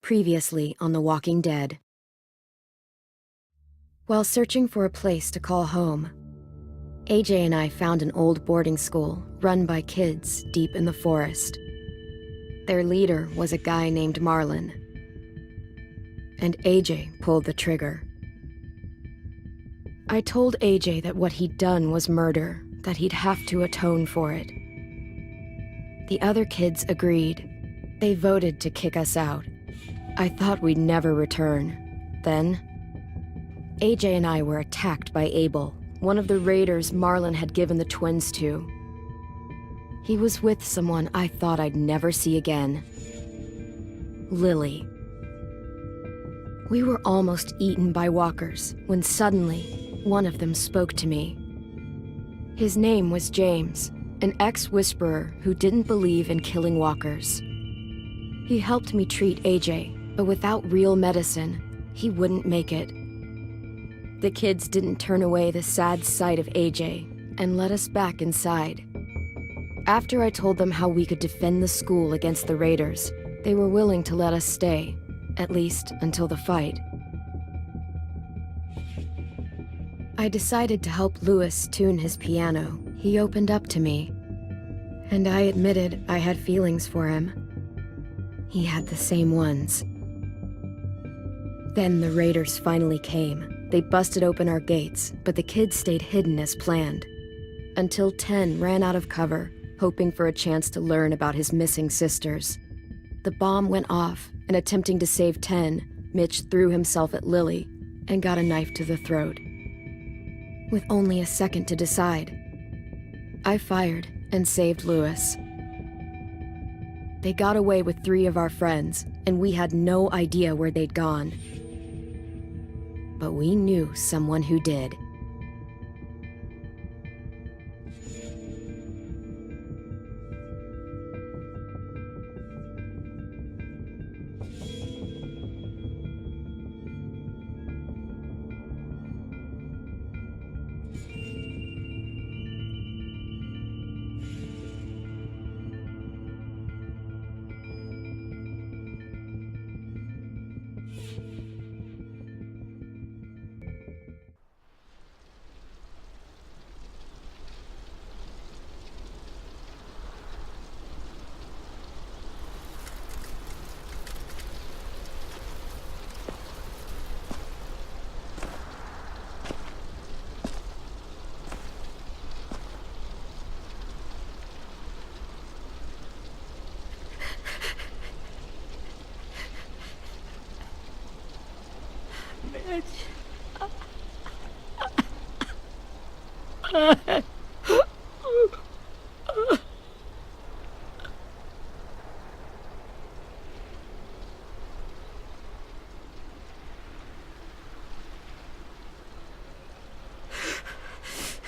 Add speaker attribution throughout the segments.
Speaker 1: Previously on The Walking Dead. While searching for a place to call home, AJ and I found an old boarding school run by kids deep in the forest. Their leader was a guy named Marlon, and AJ pulled the trigger. I told AJ that what he'd done was murder, that he'd have to atone for it. The other kids agreed. They voted to kick us out. I thought we'd never return. Then, AJ and I were attacked by Abel, one of the raiders Marlon had given the twins to. He was with someone I thought I'd never see again. Lily. We were almost eaten by walkers when suddenly, one of them spoke to me. His name was James, an ex-whisperer who didn't believe in killing walkers. He helped me treat AJ, but without real medicine, he wouldn't make it. The kids didn't turn away the sad sight of AJ and let us back inside. After I told them how we could defend the school against the raiders, they were willing to let us stay, at least until the fight. I decided to help Louis tune his piano. He opened up to me, and I admitted I had feelings for him. He had the same ones. Then the raiders finally came. They busted open our gates, but the kids stayed hidden as planned. Until 10 ran out of cover, hoping for a chance to learn about his missing sisters. The bomb went off, and attempting to save 10, Mitch threw himself at Lily and got a knife to the throat. With only a second to decide, I fired and saved Louis. They got away with 3 of our friends, and we had no idea where they'd gone. But we knew someone who did.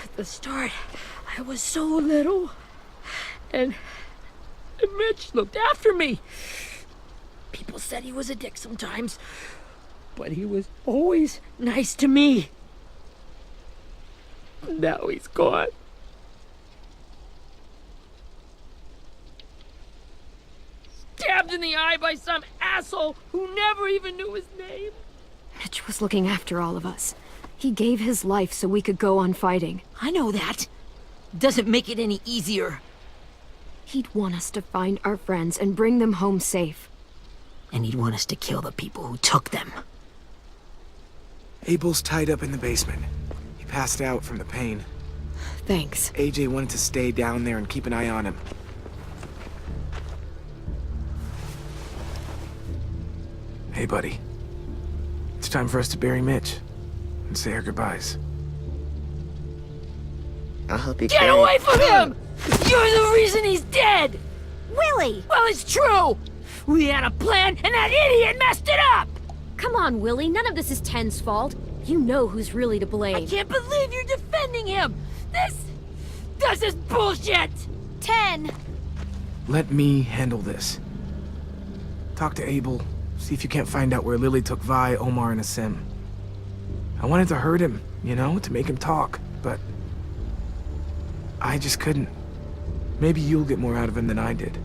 Speaker 2: At the start, I was so little, and Mitch looked after me. People said he was a dick sometimes, but he was always nice to me. Now he's gone. Stabbed in the eye by some asshole who never even knew his name.
Speaker 1: Mitch was looking after all of us. He gave his life so we could go on fighting.
Speaker 2: I know that. Doesn't make it any easier.
Speaker 1: He'd want us to find our friends and bring them home safe.
Speaker 2: And he'd want us to kill the people who took them.
Speaker 3: Abel's tied up in the basement. He passed out from the pain.
Speaker 1: Thanks.
Speaker 3: AJ wanted to stay down there and keep an eye on him. Hey, buddy. It's time for us to bury Mitch and say our goodbyes.
Speaker 4: I'll help you
Speaker 2: Get away from him! You're the reason he's dead!
Speaker 5: Willie!
Speaker 2: Well, it's true! We had a plan, and that idiot messed it up!
Speaker 5: Come on, Willie, none of this is Ten's fault. You know who's really to blame.
Speaker 2: I can't believe you're defending him! This is bullshit!
Speaker 5: 10!
Speaker 3: Let me handle this. Talk to Abel. See if you can't find out where Lily took Vi, Omar, and Asim. I wanted to hurt him, you know, to make him talk, but I just couldn't. Maybe you'll get more out of him than I did.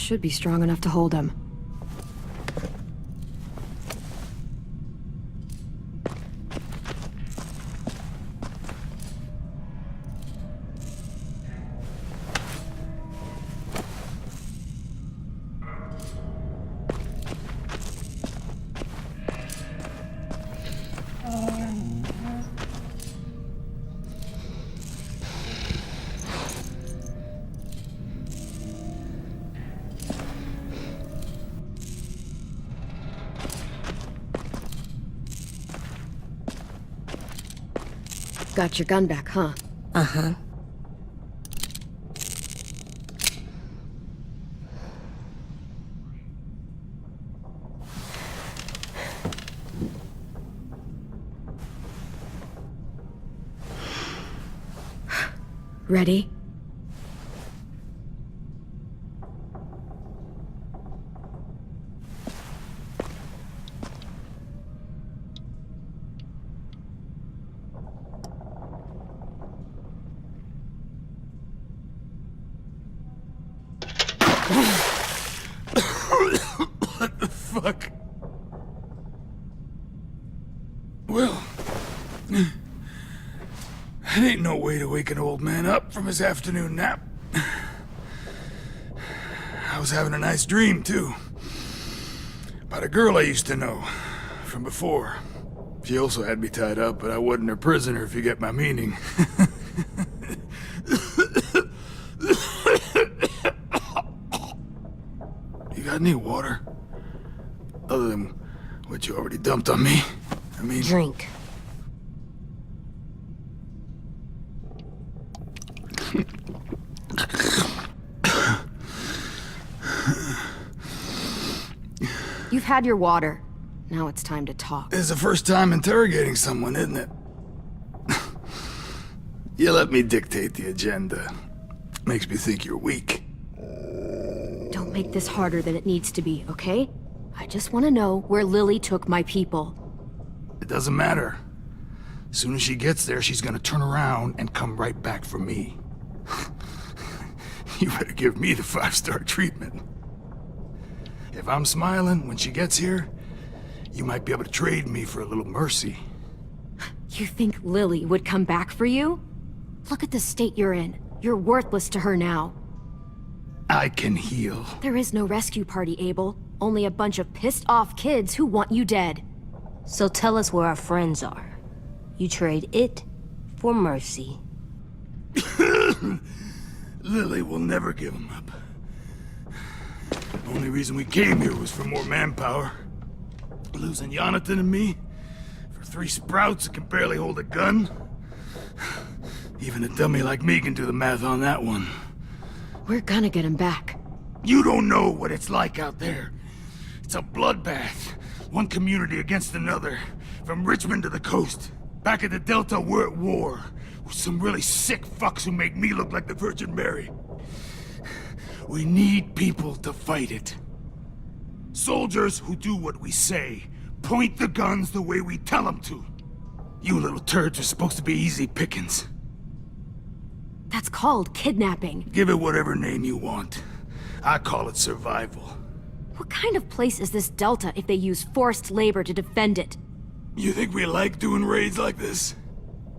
Speaker 1: should be strong enough to hold him. Got your gun back, huh?
Speaker 4: Uh-huh.
Speaker 1: Ready?
Speaker 6: What the fuck? Well, that ain't no way to wake an old man up from his afternoon nap. I was having a nice dream, too. About a girl I used to know from before. She also had me tied up, but I wasn't her prisoner, if you get my meaning. You got any water? Other than what you already dumped on me? I mean...
Speaker 4: Drink.
Speaker 1: You've had your water. Now it's time to talk.
Speaker 6: It's the first time interrogating someone, isn't it? You let me dictate the agenda. Makes me think you're weak.
Speaker 1: Don't make this harder than it needs to be, okay? I just want to know where Lily took my people.
Speaker 6: It doesn't matter. As soon as she gets there, she's gonna turn around and come right back for me. You better give me the 5-star treatment. If I'm smiling when she gets here, you might be able to trade me for a little mercy.
Speaker 1: You think Lily would come back for you? Look at the state you're in. You're worthless to her now.
Speaker 6: I can heal.
Speaker 1: There is no rescue party, Abel. Only a bunch of pissed-off kids who want you dead.
Speaker 4: So tell us where our friends are. You trade it for mercy.
Speaker 6: Lily will never give him up. The only reason we came here was for more manpower. Losing Jonathan and me for 3 sprouts that can barely hold a gun. Even a dummy like me can do the math on that one.
Speaker 1: We're gonna get him back.
Speaker 6: You don't know what it's like out there. It's a bloodbath. One community against another. From Richmond to the coast. Back at the Delta, we're at war. With some really sick fucks who make me look like the Virgin Mary. We need people to fight it. Soldiers who do what we say. Point the guns the way we tell them to. You little turds are supposed to be easy pickings.
Speaker 1: That's called kidnapping.
Speaker 6: Give it whatever name you want. I call it survival.
Speaker 1: What kind of place is this Delta if they use forced labor to defend it?
Speaker 6: You think we like doing raids like this?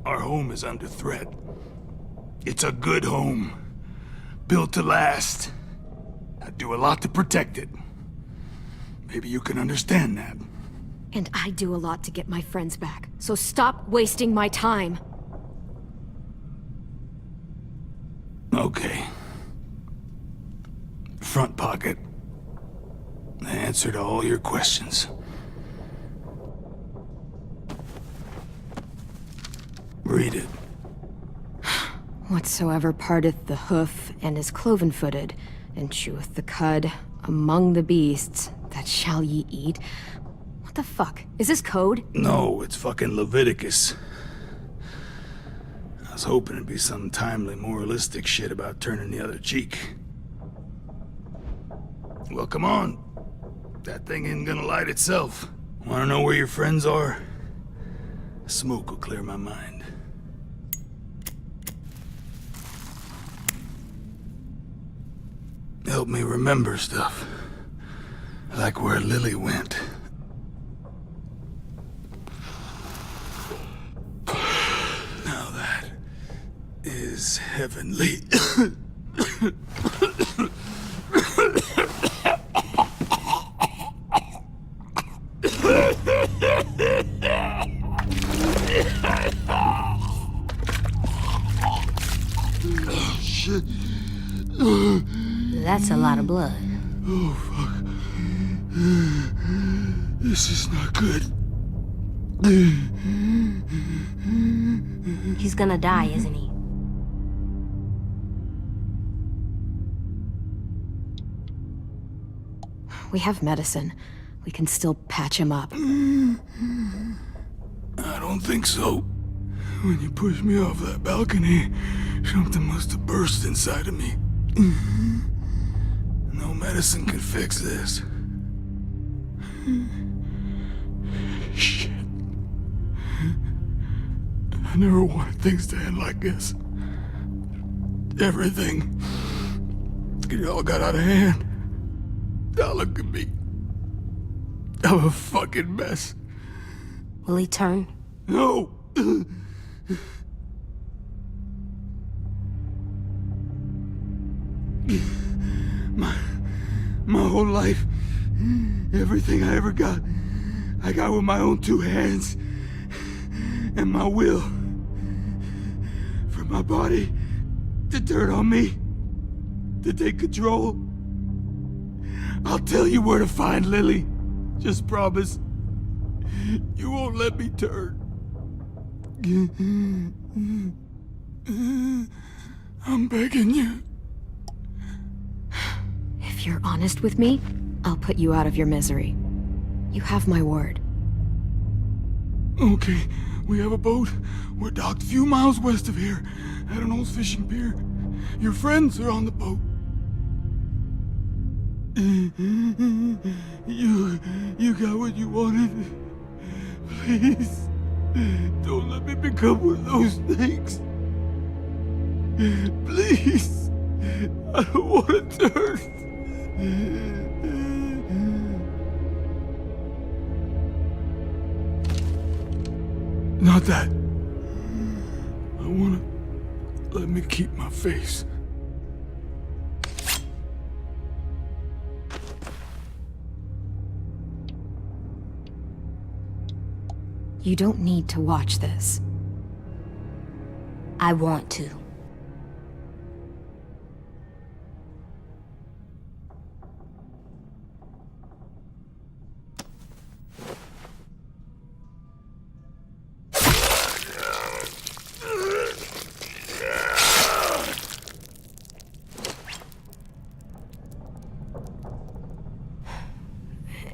Speaker 6: Our home is under threat. It's a good home. Built to last. I do a lot to protect it. Maybe you can understand that.
Speaker 1: And I do a lot to get my friends back. So stop wasting my time.
Speaker 6: Okay. Front pocket. The answer to all your questions. Read it.
Speaker 1: Whatsoever parteth the hoof and is cloven-footed, and cheweth the cud among the beasts, that shall ye eat. What the fuck? Is this code?
Speaker 6: No, it's fucking Leviticus. I was hoping it'd be some timely, moralistic shit about turning the other cheek. Well, come on. That thing ain't gonna light itself. Wanna know where your friends are? Smoke will clear my mind. help me remember stuff. Like where Lily went. Now that is heavenly. Shit.
Speaker 4: That's a lot of blood.
Speaker 6: Oh, fuck. This is not good.
Speaker 4: He's gonna die, isn't he?
Speaker 1: We have medicine. We can still patch him up.
Speaker 6: I don't think so. When you pushed me off that balcony, something must have burst inside of me. No medicine can fix this. Shit. I never wanted things to end like this. Everything. It all got out of hand. Now look at me. I'm a fucking mess.
Speaker 4: Will he turn?
Speaker 6: No! My whole life, everything I ever got, I got with my own two hands and my will. For my body to turn on me, to take control. I'll tell you where to find Lily. Just promise. You won't let me turn. I'm begging you.
Speaker 1: If you're honest with me, I'll put you out of your misery. You have my word.
Speaker 6: Okay, we have a boat. We're docked a few miles west of here, at an old fishing pier. Your friends are on the boat. You got what you wanted. Please, don't let me become one of those things. Please, I don't want to turn. Not that. I wanna let me keep my face.
Speaker 1: You don't need to watch this.
Speaker 4: I want to.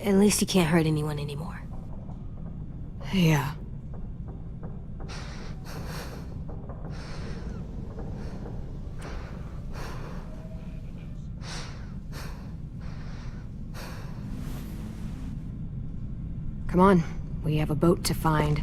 Speaker 4: At least he can't hurt anyone anymore.
Speaker 1: Yeah. Come on, we have a boat to find.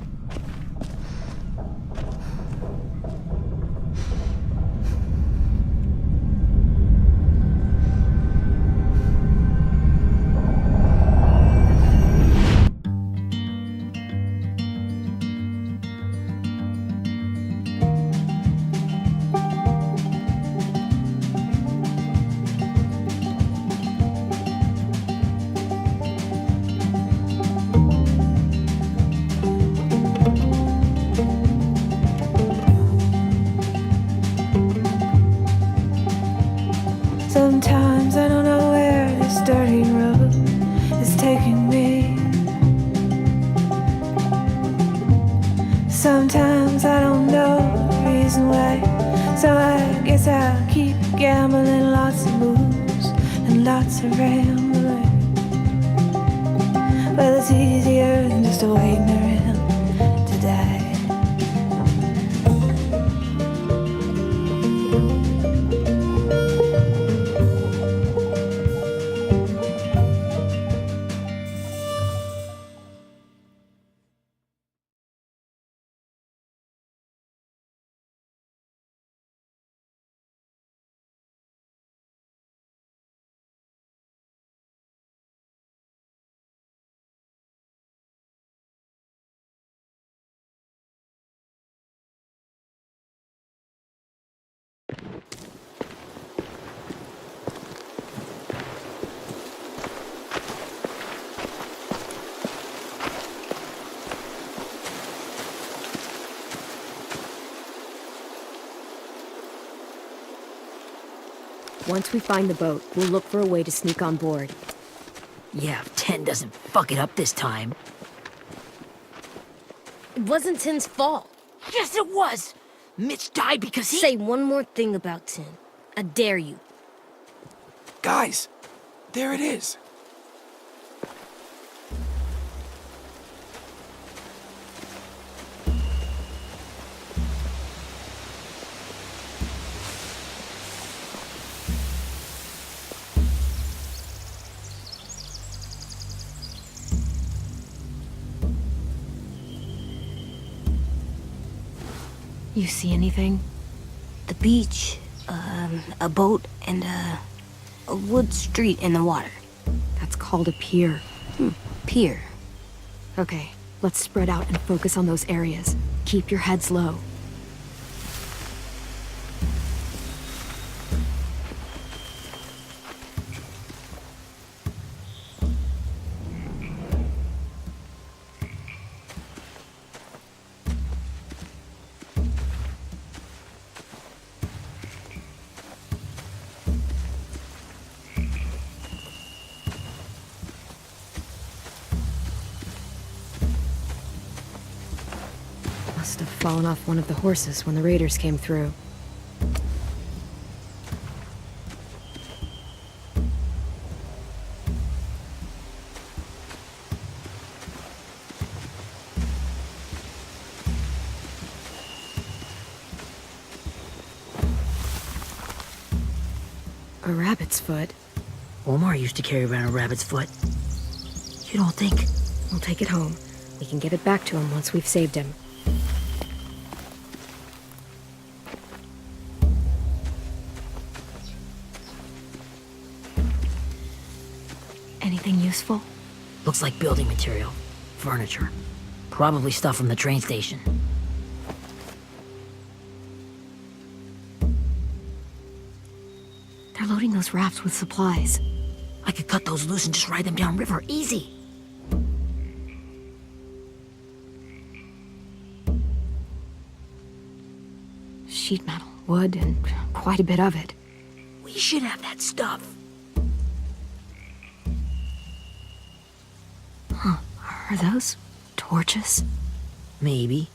Speaker 7: Sometimes I don't know where this dirty road is taking me. Sometimes I don't know the reason why. So I guess I'll keep gambling, lots of moves and lots of rambling. Well, it's easier than just waiting around to die.
Speaker 1: Once we find the boat, we'll look for a way to sneak on board.
Speaker 2: Yeah, if 10 doesn't fuck it up this time.
Speaker 5: It wasn't Tin's fault.
Speaker 2: Yes, it was! Mitch died because he—
Speaker 5: Say one more thing about Tin. I dare you.
Speaker 3: Guys, there it is.
Speaker 1: You see anything?
Speaker 4: The beach, a boat, and a wood street in the water.
Speaker 1: That's called a pier.
Speaker 4: Pier.
Speaker 1: Okay, let's spread out and focus on those areas. Keep your heads low. Must have fallen off one of the horses when the raiders came through. A rabbit's foot.
Speaker 2: Omar used to carry around a rabbit's foot. You don't think?
Speaker 1: We'll take it home. We can give it back to him once we've saved him. Anything useful?
Speaker 2: Looks like building material. Furniture. Probably stuff from the train station.
Speaker 1: They're loading those rafts with supplies.
Speaker 2: I could cut those loose and just ride them downriver. Easy.
Speaker 1: Sheet metal, wood, and quite a bit of it.
Speaker 2: We should have that stuff.
Speaker 1: Are those torches?
Speaker 2: Maybe.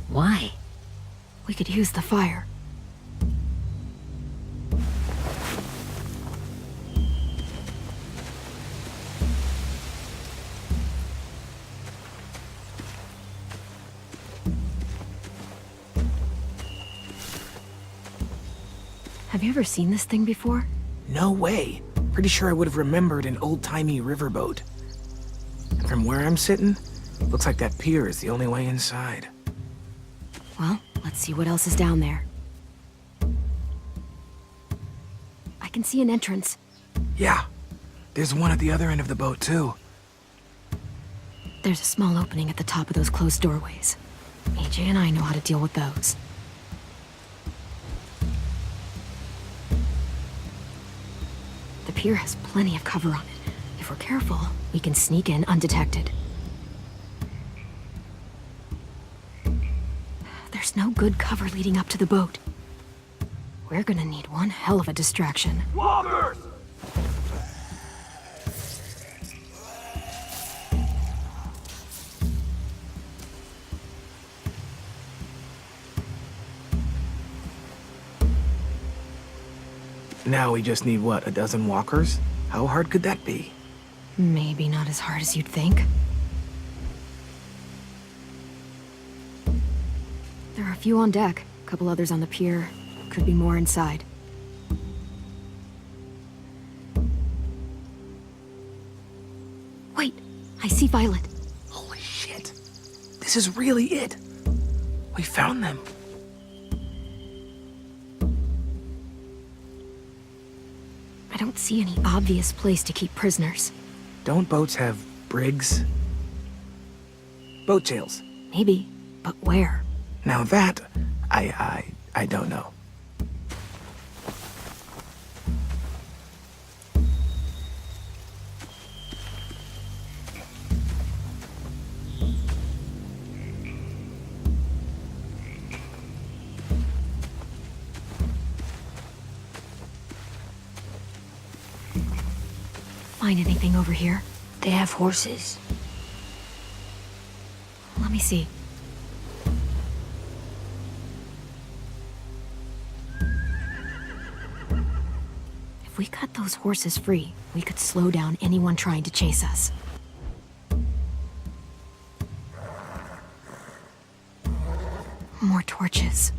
Speaker 2: Why?
Speaker 1: We could use the fire. Have you ever seen this thing before?
Speaker 3: No way. Pretty sure I would have remembered an old-timey riverboat. And from where I'm sitting, looks like that pier is the only way inside.
Speaker 1: Well, let's see what else is down there. I can see an entrance.
Speaker 3: Yeah, there's one at the other end of the boat, too.
Speaker 1: There's a small opening at the top of those closed doorways. AJ and I know how to deal with those. The pier has plenty of cover on it. If we're careful, we can sneak in undetected. There's no good cover leading up to the boat. We're gonna need one hell of a distraction.
Speaker 6: Walkers!
Speaker 3: Now we just need, what, a dozen walkers? How hard could that be?
Speaker 1: Maybe not as hard as you'd think. There are a few on deck, a couple others on the pier. Could be more inside. Wait, I see Violet.
Speaker 3: Holy shit. This is really it. We found them.
Speaker 1: I don't see any obvious place to keep prisoners.
Speaker 3: Don't boats have brigs? Boat jails.
Speaker 1: Maybe, but where?
Speaker 3: Now that, I don't know.
Speaker 1: find anything over here.
Speaker 4: They have horses.
Speaker 1: Let me see. If we cut those horses free, we could slow down anyone trying to chase us. More torches.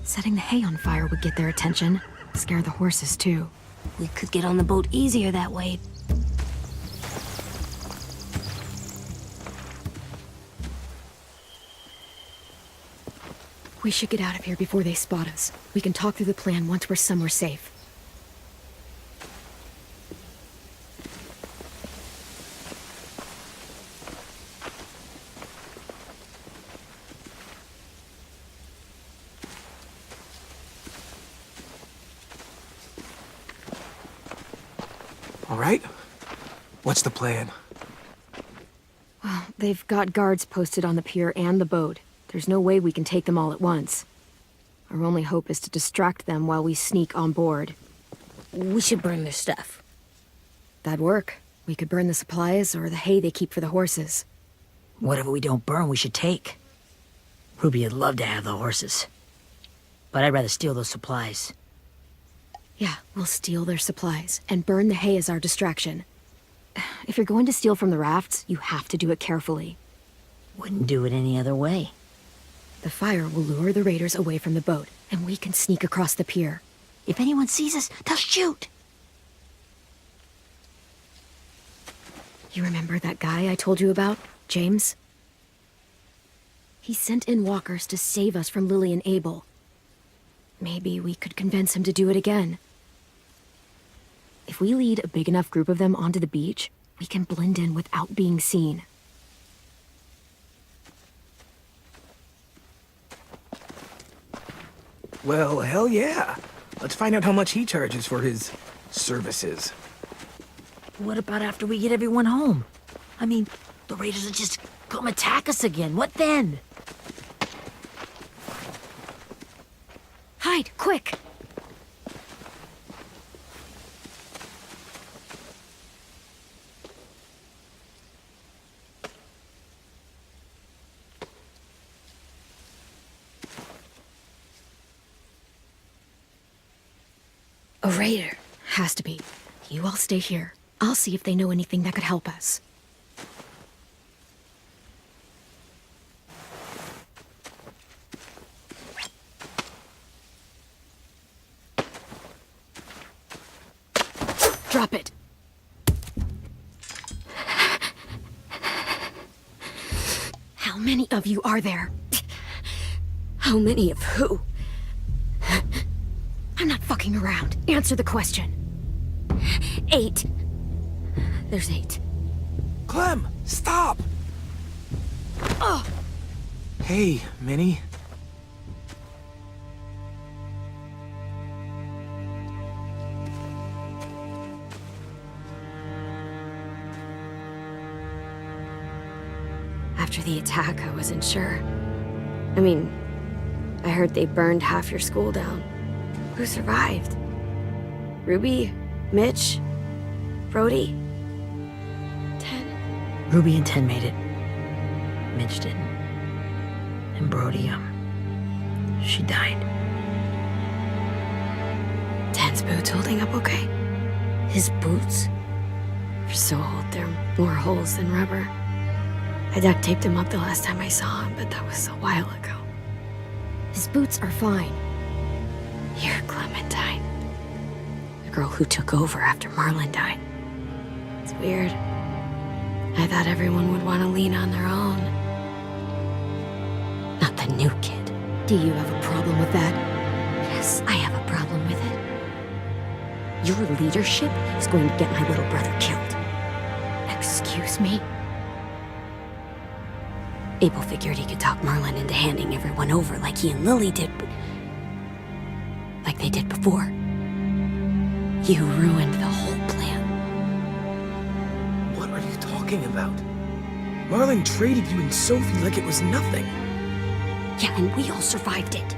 Speaker 1: Setting the hay on fire would get their attention. Scare the horses, too.
Speaker 4: We could get on the boat easier that way.
Speaker 1: We should get out of here before they spot us. We can talk through the plan once we're somewhere safe.
Speaker 3: All right? What's the plan?
Speaker 1: Well, they've got guards posted on the pier and the boat. There's no way we can take them all at once. Our only hope is to distract them while we sneak on board.
Speaker 4: We should burn their stuff.
Speaker 1: That'd work. We could burn the supplies or the hay they keep for the horses.
Speaker 2: Whatever we don't burn, we should take. Ruby would love to have the horses. But I'd rather steal those supplies.
Speaker 1: Yeah, we'll steal their supplies and burn the hay as our distraction. If you're going to steal from the rafts, you have to do it carefully.
Speaker 2: Wouldn't do it any other way.
Speaker 1: The fire will lure the raiders away from the boat, and we can sneak across the pier.
Speaker 2: If anyone sees us, they'll shoot.
Speaker 1: You remember that guy I told you about, James? He sent in walkers to save us from Lily and Abel. Maybe we could convince him to do it again. If we lead a big enough group of them onto the beach, we can blend in without being seen.
Speaker 3: Well, hell yeah. Let's find out how much he charges for his services.
Speaker 2: What about after we get everyone home? I mean, the raiders will just come attack us again. What then?
Speaker 1: Hide, quick! A raider. Has to be. You all stay here. I'll see if they know anything that could help us. Drop it. How many of you are there? How many of who? I'm not fucking around. Answer the question. 8. There's 8.
Speaker 3: Clem, stop!
Speaker 1: Oh!
Speaker 3: Hey, Minnie.
Speaker 1: After the attack, I wasn't sure. I mean, I heard they burned half your school down. Who survived? Ruby? Mitch? Brody? 10?
Speaker 2: Ruby and 10 made it. Mitch didn't. And Brody, she died.
Speaker 1: 10's boots holding up okay?
Speaker 4: His boots?
Speaker 1: They're so old, they're more holes than rubber. I duct taped him up the last time I saw him, but that was a while ago. His boots are fine. You're Clementine. The girl who took over after Marlon died. It's weird. I thought everyone would want to lean on their own. Not the new kid. Do you have a problem with that? Yes, I have a problem with it. Your leadership is going to get my little brother killed. Excuse me? Abel figured he could talk Marlon into handing everyone over like he and Lily did, like they did before. You ruined the whole plan.
Speaker 3: What are you talking about? Marlon traded you and Sophie like it was nothing.
Speaker 1: Yeah, and we all survived it.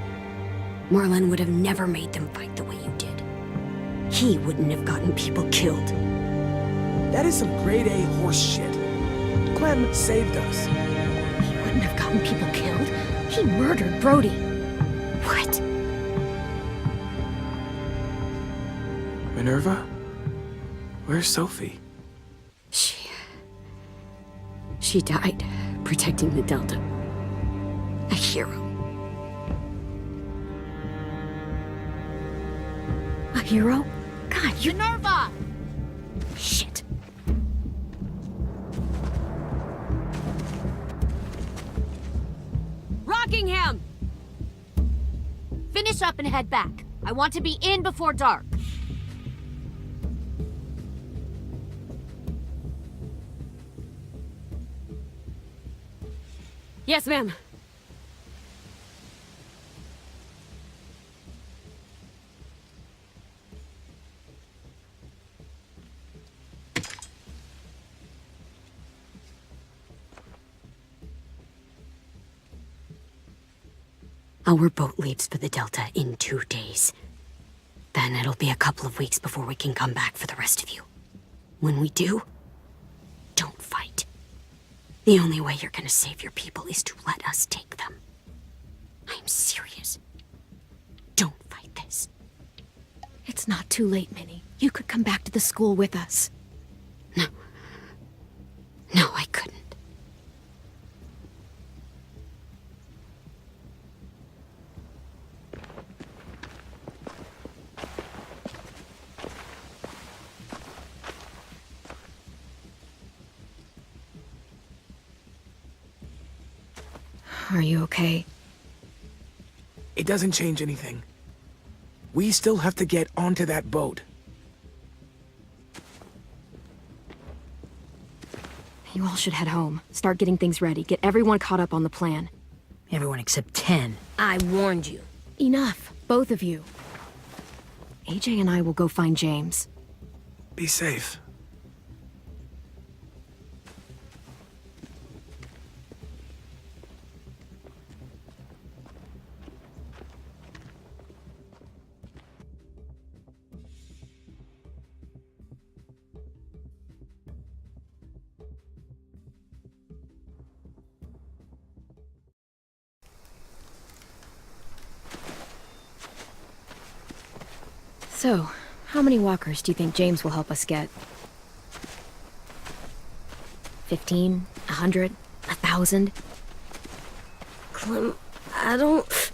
Speaker 4: Marlon would have never made them fight the way you did. He wouldn't have gotten people killed.
Speaker 3: That is some grade A horse shit. Clem saved us.
Speaker 5: He wouldn't have gotten people killed. He murdered Brody.
Speaker 4: What?
Speaker 3: Minerva? Where's Sophie?
Speaker 1: She died protecting the Delta.
Speaker 4: A hero.
Speaker 1: A hero? God, you...
Speaker 5: Minerva!
Speaker 1: Shit.
Speaker 5: Rockingham! Finish up and head back. I want to be in before dark.
Speaker 1: Yes, ma'am.
Speaker 4: Our boat leaves for the Delta in 2 days. Then it'll be a couple of weeks before we can come back for the rest of you. When we do, don't fight. The only way you're gonna save your people is to let us take them. I'm serious. Don't fight this.
Speaker 1: It's not too late, Minnie. You could come back to the school with us.
Speaker 4: No. No, I couldn't.
Speaker 1: Are you okay?
Speaker 3: It doesn't change anything. We still have to get onto that boat.
Speaker 1: You all should head home. Start getting things ready. Get everyone caught up on the plan.
Speaker 2: Everyone except 10.
Speaker 4: I warned you.
Speaker 1: Enough, both of you. AJ and I will go find James.
Speaker 3: Be safe.
Speaker 1: So, how many walkers do you think James will help us get? 15? 100? 1,000?
Speaker 4: Clem, I don't...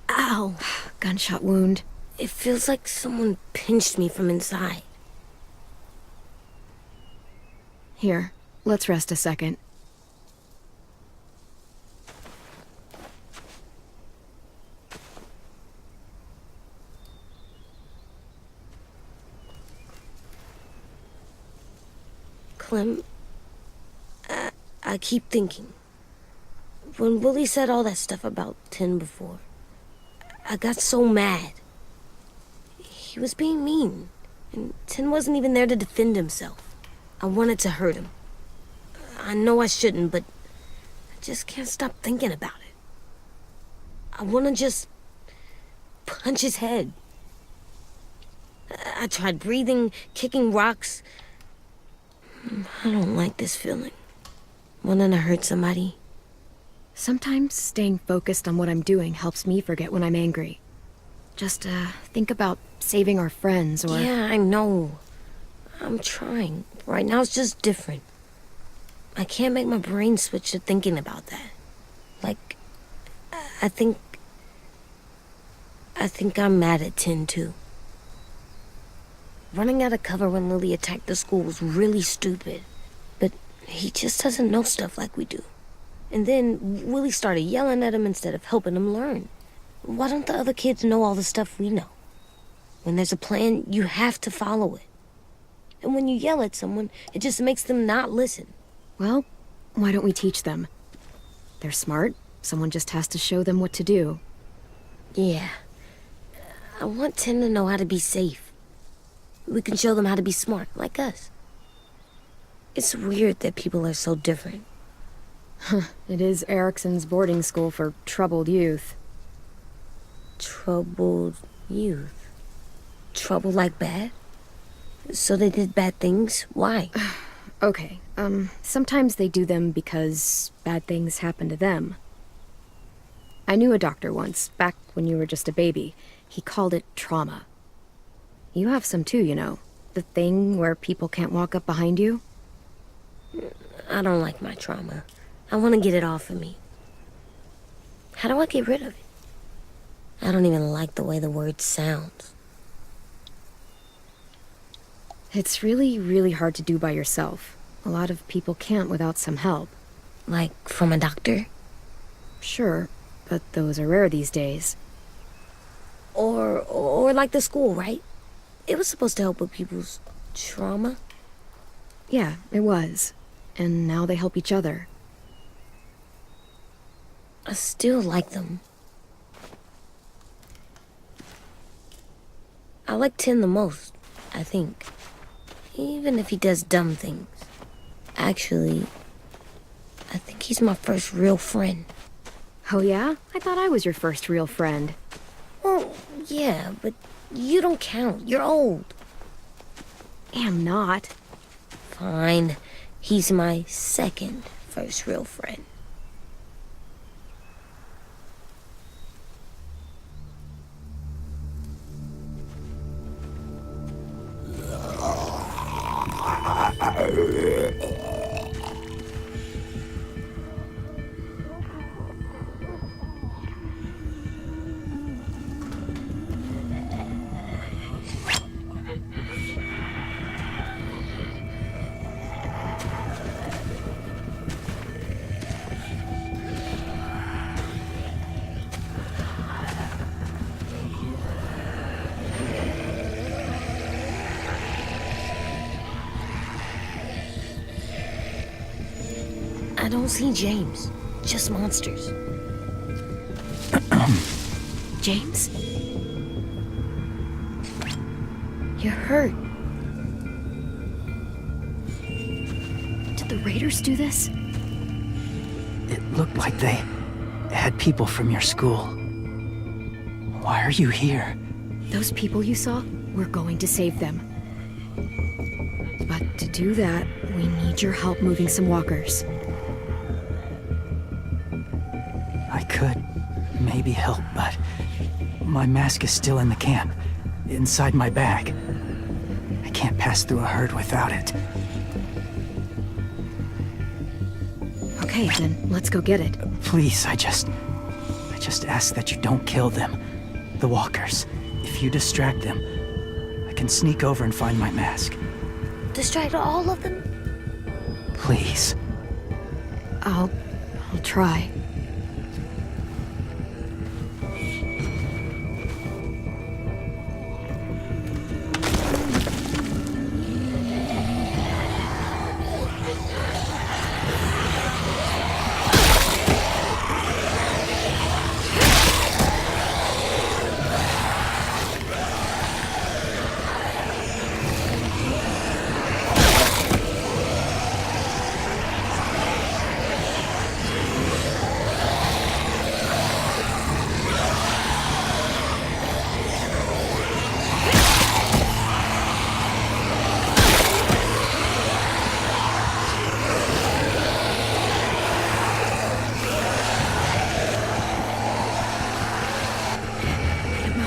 Speaker 4: Ow.
Speaker 1: Gunshot wound.
Speaker 4: It feels like someone pinched me from inside.
Speaker 1: Here, let's rest a second.
Speaker 4: Clem, I keep thinking. When Willie said all that stuff about Tin before, I got so mad. He was being mean, and Tin wasn't even there to defend himself. I wanted to hurt him. I know I shouldn't, but I just can't stop thinking about it. I want to just punch his head. I tried breathing, kicking rocks. I don't like this feeling. Wanting to hurt somebody.
Speaker 1: Sometimes staying focused on what I'm doing helps me forget when I'm angry. Just, think about saving our friends or...
Speaker 4: Yeah, I know. I'm trying. Right now it's just different. I can't make my brain switch to thinking about that. Like, I think I'm mad at Tin, too. Running out of cover when Lily attacked the school was really stupid. But he just doesn't know stuff like we do. And then Willie started yelling at him instead of helping him learn. Why don't the other kids know all the stuff we know? When there's a plan, you have to follow it. And when you yell at someone, it just makes them not listen.
Speaker 1: Well, why don't we teach them? They're smart. Someone just has to show them what to do.
Speaker 4: Yeah. I want Tim to know how to be safe. We can show them how to be smart, like us. It's weird that people are so different.
Speaker 1: It is Erickson's boarding school for troubled youth.
Speaker 4: troubled youth. Trouble like bad? So they did bad things? Why?
Speaker 1: Okay, sometimes they do them because bad things happen to them. I knew a doctor once, back when you were just a baby. He called it trauma. You have some too, you know. The thing where people can't walk up behind you.
Speaker 4: I don't like my trauma. I want to get it off of me. How do I get rid of it? I don't even like the way the word sounds.
Speaker 1: It's really, really hard to do by yourself. A lot of people can't without some help.
Speaker 4: Like from a doctor?
Speaker 1: Sure, but those are rare these days.
Speaker 4: Or like the school, right? It was supposed to help with people's trauma.
Speaker 1: Yeah, it was. And now they help each other.
Speaker 4: I still like them. I like Tin the most, I think. Even if he does dumb things. Actually, I think he's my first real friend.
Speaker 1: Oh yeah? I thought I was your first real friend.
Speaker 4: Well, yeah, but you don't count. You're old.
Speaker 1: I'm not.
Speaker 4: Fine. He's my second first real friend. I don't see James, just monsters.
Speaker 1: James? You're hurt. Did the raiders do this?
Speaker 8: It looked like they had people from your school. Why are you here?
Speaker 1: Those people you saw, we're going to save them. But to do that, we need your help moving some walkers.
Speaker 8: I could maybe help, but my mask is still in the camp, inside my bag. I can't pass through a herd without it.
Speaker 1: Okay, then let's go get it.
Speaker 8: Please, I just ask that you don't kill them. The walkers. If you distract them, I can sneak over and find my mask.
Speaker 4: Distract all of them?
Speaker 8: Please.
Speaker 1: I'll try.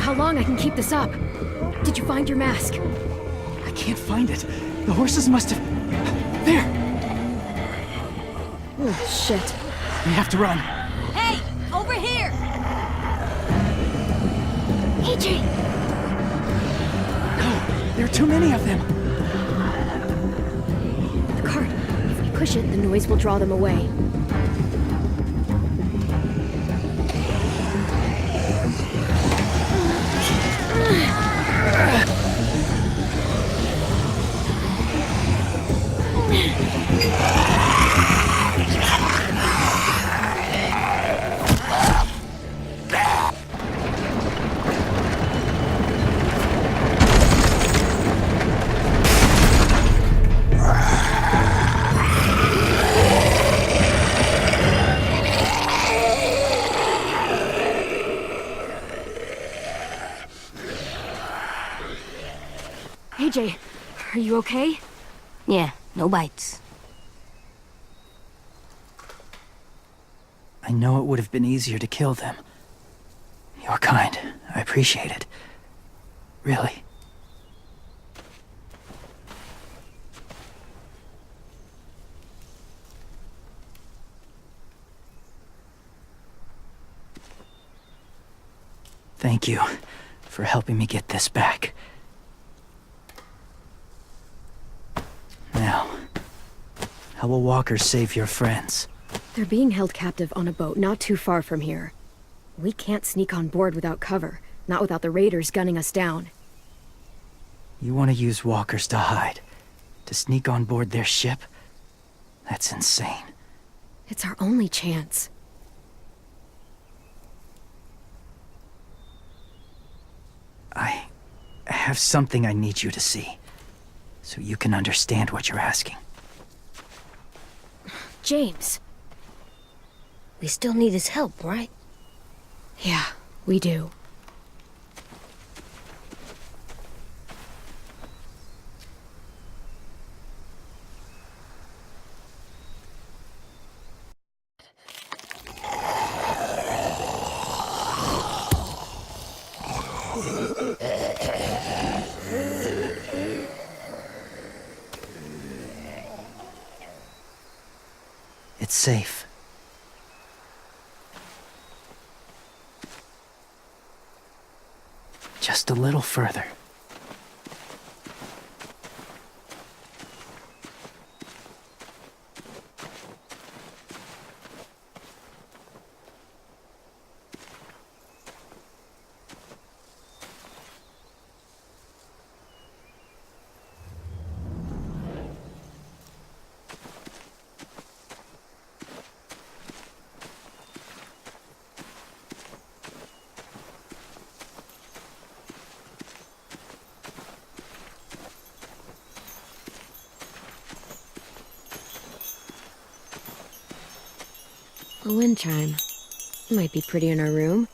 Speaker 1: How long I can keep this up? Did you find your mask?
Speaker 8: I can't find it. The horses must have... There!
Speaker 1: Oh, shit.
Speaker 8: We have to run.
Speaker 5: Hey, over here!
Speaker 1: AJ!
Speaker 8: No, there are too many of them.
Speaker 1: The cart. If we push it, the noise will draw them away.
Speaker 5: you okay?
Speaker 4: Yeah, no bites.
Speaker 8: I know it would have been easier to kill them. You're kind. I appreciate it. Really. Thank you for helping me get this back. Now, how will walkers save your friends?
Speaker 1: They're being held captive on a boat not too far from here. We can't sneak on board without cover, not without the raiders gunning us down.
Speaker 8: You want to use walkers to hide? To sneak on board their ship? That's insane.
Speaker 1: It's our only chance.
Speaker 8: I have something I need you to see, so you can understand what you're asking.
Speaker 1: James.
Speaker 4: We still need his help, right?
Speaker 1: Yeah, we do.
Speaker 8: It's safe. Just a little further.
Speaker 1: A wind chime. Might be pretty in our room.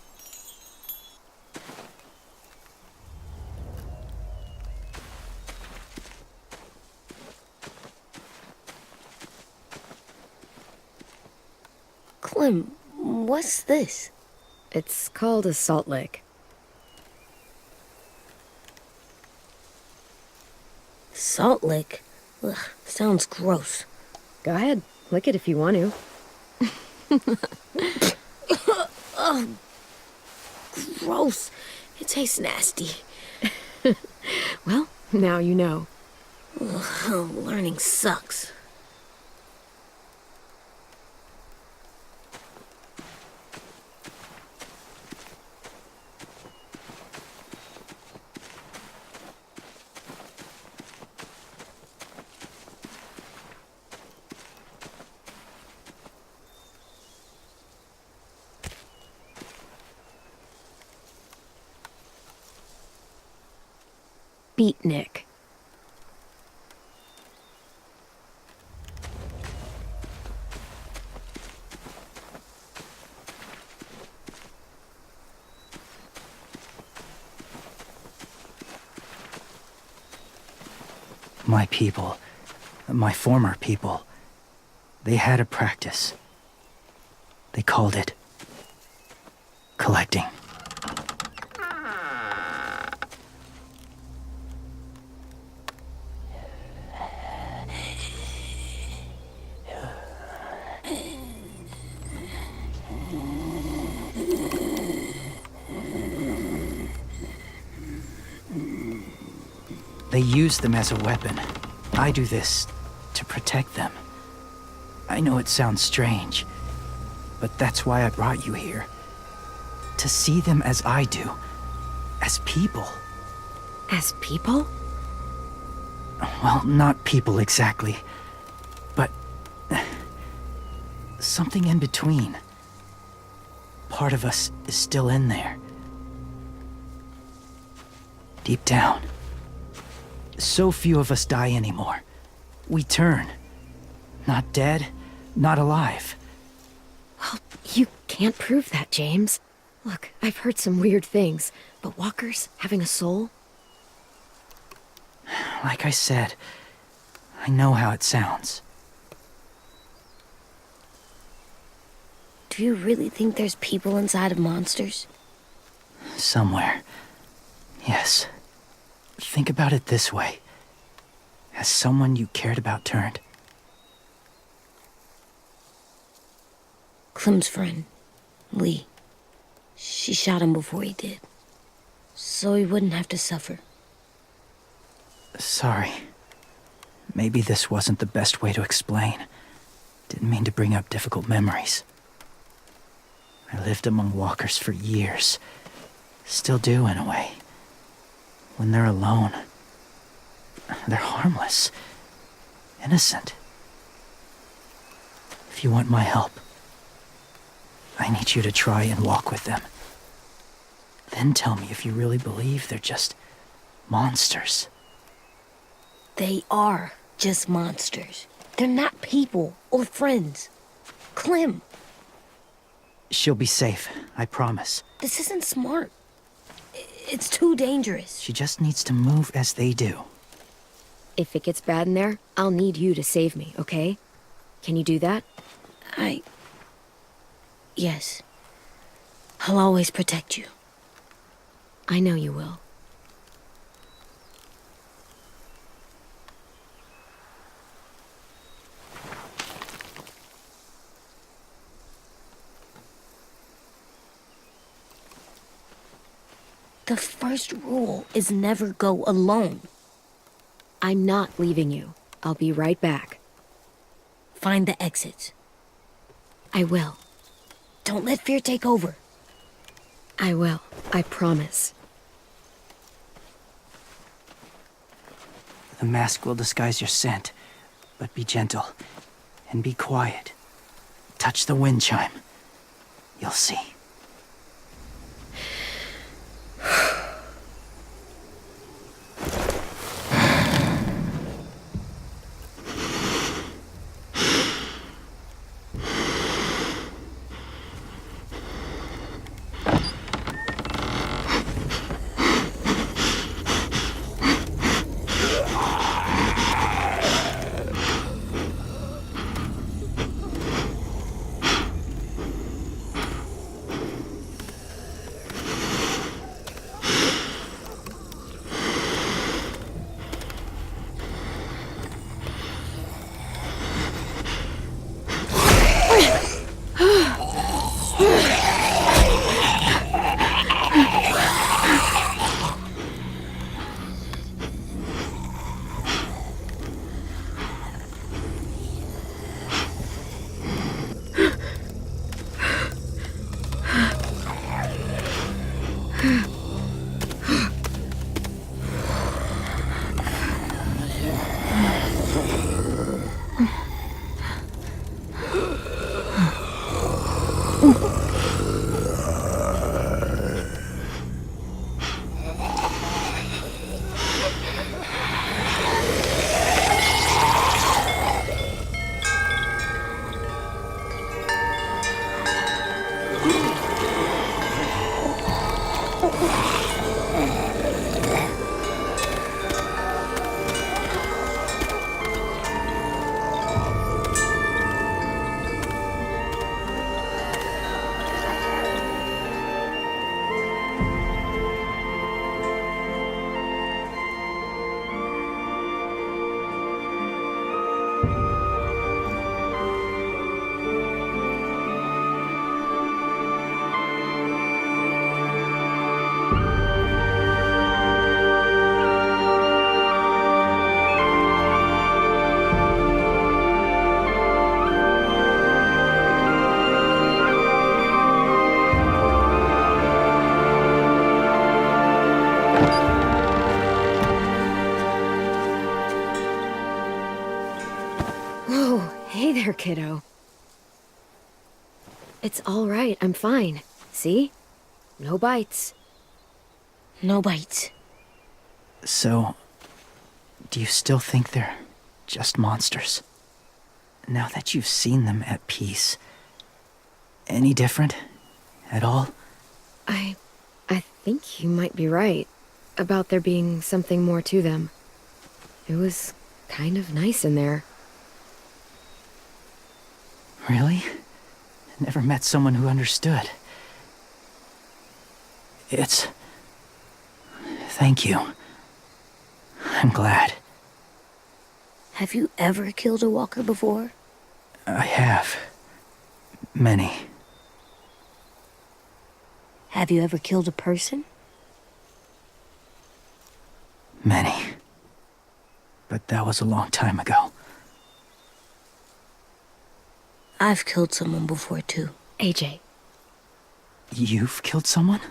Speaker 4: Clem, what's this?
Speaker 1: It's called a salt lick.
Speaker 4: Salt lick? Ugh, sounds gross.
Speaker 1: Go ahead, lick it if you want to.
Speaker 4: Oh, gross. It tastes nasty.
Speaker 1: Well, now you know.
Speaker 4: Ugh, learning sucks.
Speaker 1: Beatnik.
Speaker 8: My people, my former people, they had a practice. They called it collecting. They use them as a weapon. I do this to protect them. I know it sounds strange, but that's why I brought you here. To see them as I do. As people.
Speaker 1: As people?
Speaker 8: Well, not people exactly, but something in between. Part of us is still in there. Deep down. So few of us die anymore. We turn. Not dead, not alive.
Speaker 1: Well, you can't prove that, James. Look, I've heard some weird things, but walkers having a soul?
Speaker 8: Like I said, I know how it sounds.
Speaker 4: Do you really think there's people inside of monsters?
Speaker 8: Somewhere. Yes. Think about it this way. Has someone you cared about turned?
Speaker 4: Clem's friend, Lee. She shot him before he did. So he wouldn't have to suffer.
Speaker 8: Sorry. Maybe this wasn't the best way to explain. Didn't mean to bring up difficult memories. I lived among walkers for years. Still do, in a way. When they're alone, they're harmless. Innocent. If you want my help, I need you to try and walk with them. Then tell me if you really believe they're just monsters.
Speaker 4: They are just monsters. They're not people or friends. Clem,
Speaker 8: She'll be safe, I promise.
Speaker 4: this isn't smart. It's too dangerous.
Speaker 8: She just needs to move as they do.
Speaker 1: If it gets bad in there, I'll need you to save me, okay? Can you do that?
Speaker 4: Yes. I'll always protect you.
Speaker 1: I know you will.
Speaker 4: The first rule is never go alone.
Speaker 1: I'm not leaving you. I'll be right back.
Speaker 4: Find the exits.
Speaker 1: I will.
Speaker 4: Don't let fear take over.
Speaker 1: I will. I promise.
Speaker 8: The mask will disguise your scent, but be gentle and be quiet. Touch the wind chime. You'll see.
Speaker 1: Hey there, kiddo. It's all right. I'm fine. See? No bites.
Speaker 4: No bites.
Speaker 8: So, do you still think they're just monsters? Now that you've seen them at peace, any different at all?
Speaker 1: I think you might be right about there being something more to them. It was kind of nice in there.
Speaker 8: Really? Never met someone who understood. Thank you. I'm glad.
Speaker 4: Have you ever killed a walker before?
Speaker 8: I have. Many.
Speaker 4: Have you ever killed a person?
Speaker 8: Many. But that was a long time ago.
Speaker 4: I've killed someone before, too.
Speaker 1: AJ.
Speaker 8: You've killed someone?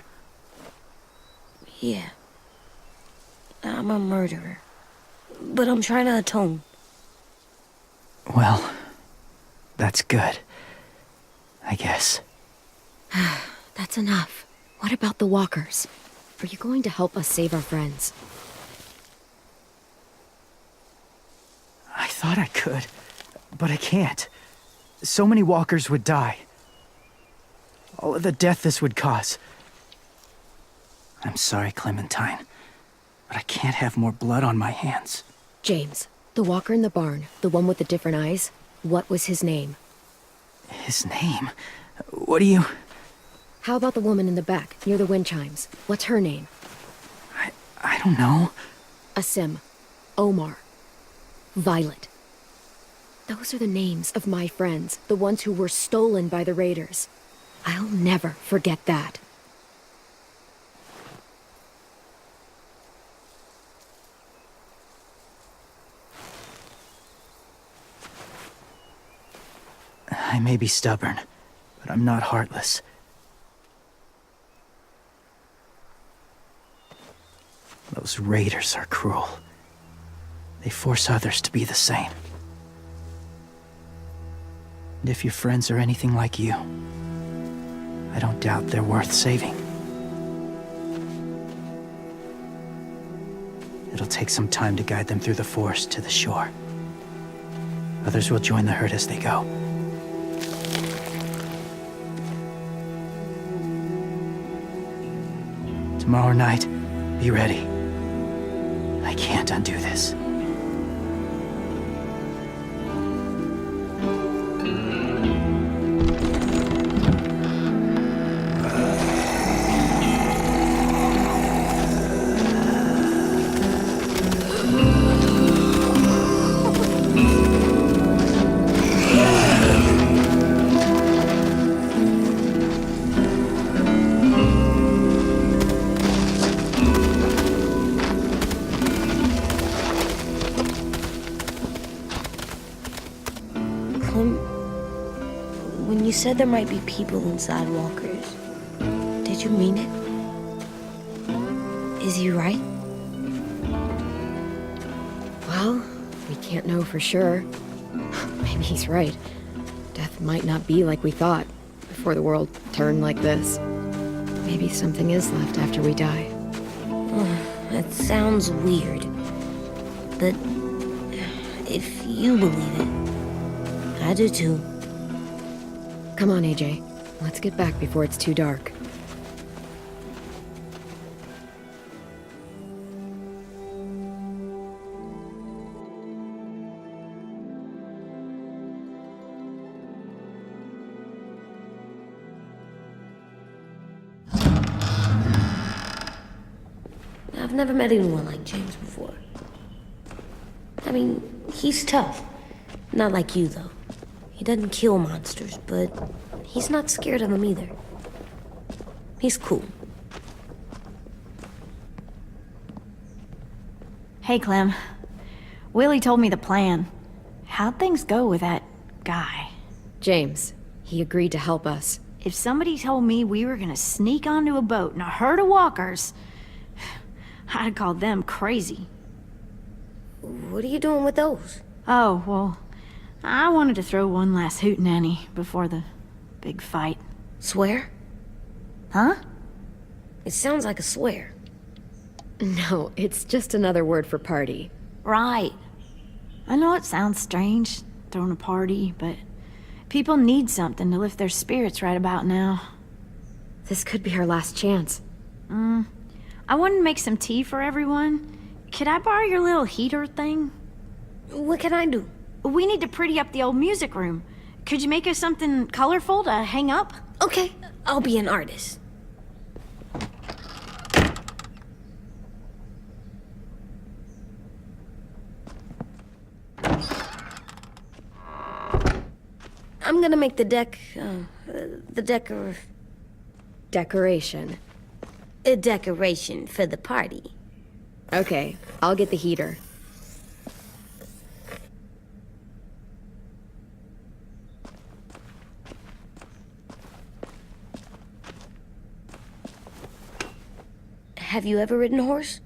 Speaker 4: Yeah. I'm a murderer. But I'm trying to atone.
Speaker 8: Well, that's good. I guess.
Speaker 1: That's enough. What about the walkers? Are you going to help us save our friends?
Speaker 8: I thought I could, but I can't. So many walkers would die. All of the death this would cause. I'm sorry, Clementine, but I can't have more blood on my hands.
Speaker 1: James, the walker in the barn, the one with the different eyes, what was his name?
Speaker 8: His name? What do you...
Speaker 1: How about the woman in the back, near the wind chimes? What's her name?
Speaker 8: I don't know.
Speaker 1: Asim, Omar, Violet. Those are the names of my friends, the ones who were stolen by the raiders. I'll never forget that.
Speaker 8: I may be stubborn, but I'm not heartless. Those raiders are cruel. They force others to be the same. And if your friends are anything like you, I don't doubt they're worth saving. It'll take some time to guide them through the forest to the shore. Others will join the herd as they go. Tomorrow night, be ready. I can't undo this.
Speaker 4: When you said there might be people inside walkers, did you mean it? Is he right?
Speaker 1: Well, we can't know for sure. Maybe he's right. Death might not be like we thought, before the world turned like this. Maybe something is left after we die.
Speaker 4: That sounds weird. But if you believe it, I do too.
Speaker 1: Come on, AJ. Let's get back before it's too dark.
Speaker 4: I've never met anyone like James before. I mean, he's tough. Not like you, though. He doesn't kill monsters, but he's not scared of them either. He's cool.
Speaker 9: Hey, Clem. Willie told me the plan. How'd things go with that guy?
Speaker 1: James, he agreed to help us.
Speaker 9: If somebody told me we were gonna sneak onto a boat in a herd of walkers, I'd call them crazy.
Speaker 4: What are you doing with those?
Speaker 9: Oh, well, I wanted to throw one last hootenanny before the big fight.
Speaker 4: Swear?
Speaker 9: Huh?
Speaker 4: It sounds like a swear.
Speaker 1: No, it's just another word for party.
Speaker 9: Right. I know it sounds strange, throwing a party, but people need something to lift their spirits right about now.
Speaker 1: This could be our last chance.
Speaker 9: I wanted to make some tea for everyone. could I borrow your little heater thing?
Speaker 4: What can I do?
Speaker 9: We need to pretty up the old music room. Could you make us something colorful to hang up?
Speaker 4: Okay, I'll be an artist. I'm gonna make the
Speaker 1: Decoration.
Speaker 4: a decoration for the party.
Speaker 1: Okay, I'll get the heater.
Speaker 4: Have you ever ridden a horse?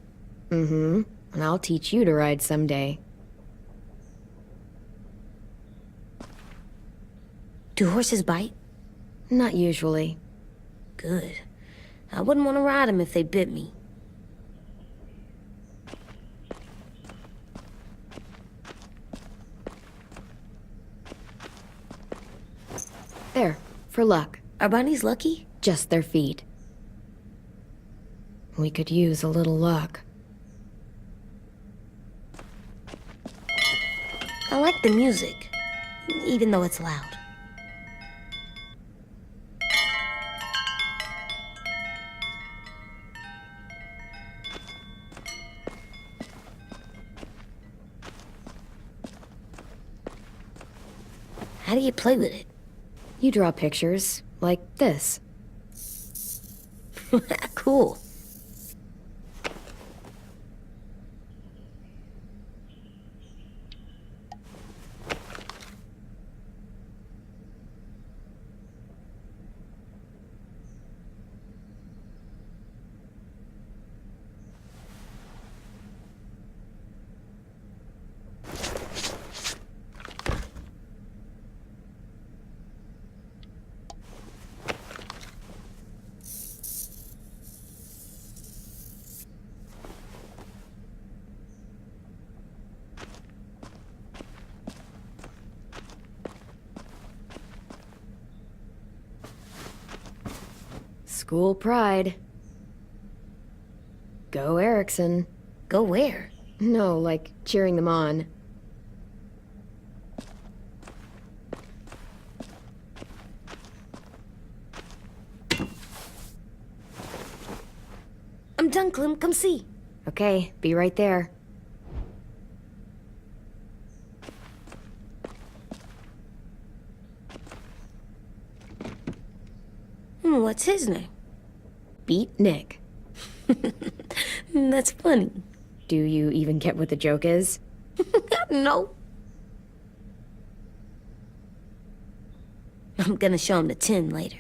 Speaker 1: Mm-hmm. And I'll teach you to ride someday.
Speaker 4: Do horses bite?
Speaker 1: Not usually.
Speaker 4: Good. I wouldn't want to ride them if they bit me.
Speaker 1: There, for luck.
Speaker 4: Are bunnies lucky?
Speaker 1: Just their feet. We could use a little luck.
Speaker 4: I like the music, even though it's loud. How do you play with it?
Speaker 1: You draw pictures, like this.
Speaker 4: Cool.
Speaker 1: School pride. Go Erickson.
Speaker 4: Go where?
Speaker 1: No, like cheering them on.
Speaker 4: I'm done, Clem. Come see.
Speaker 1: Okay, be right there.
Speaker 4: What's his name?
Speaker 1: Beat Nick.
Speaker 4: That's funny.
Speaker 1: Do you even get what the joke is?
Speaker 4: No. I'm gonna show him the 10 later.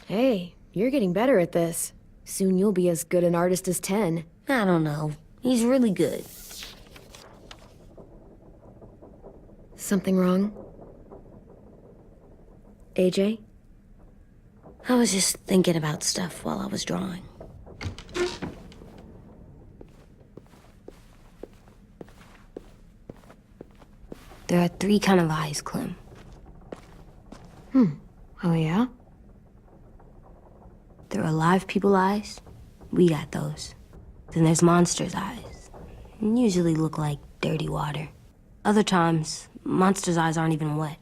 Speaker 1: Hey, you're getting better at this. Soon you'll be as good an artist as 10.
Speaker 4: I don't know. He's really good.
Speaker 1: Something wrong? AJ?
Speaker 4: I was just thinking about stuff while I was drawing. There are 3 kind of eyes, Clem.
Speaker 1: Oh yeah?
Speaker 4: There are live people eyes. We got those. Then there's monsters' eyes. Usually look like dirty water. Other times, monsters' eyes aren't even wet.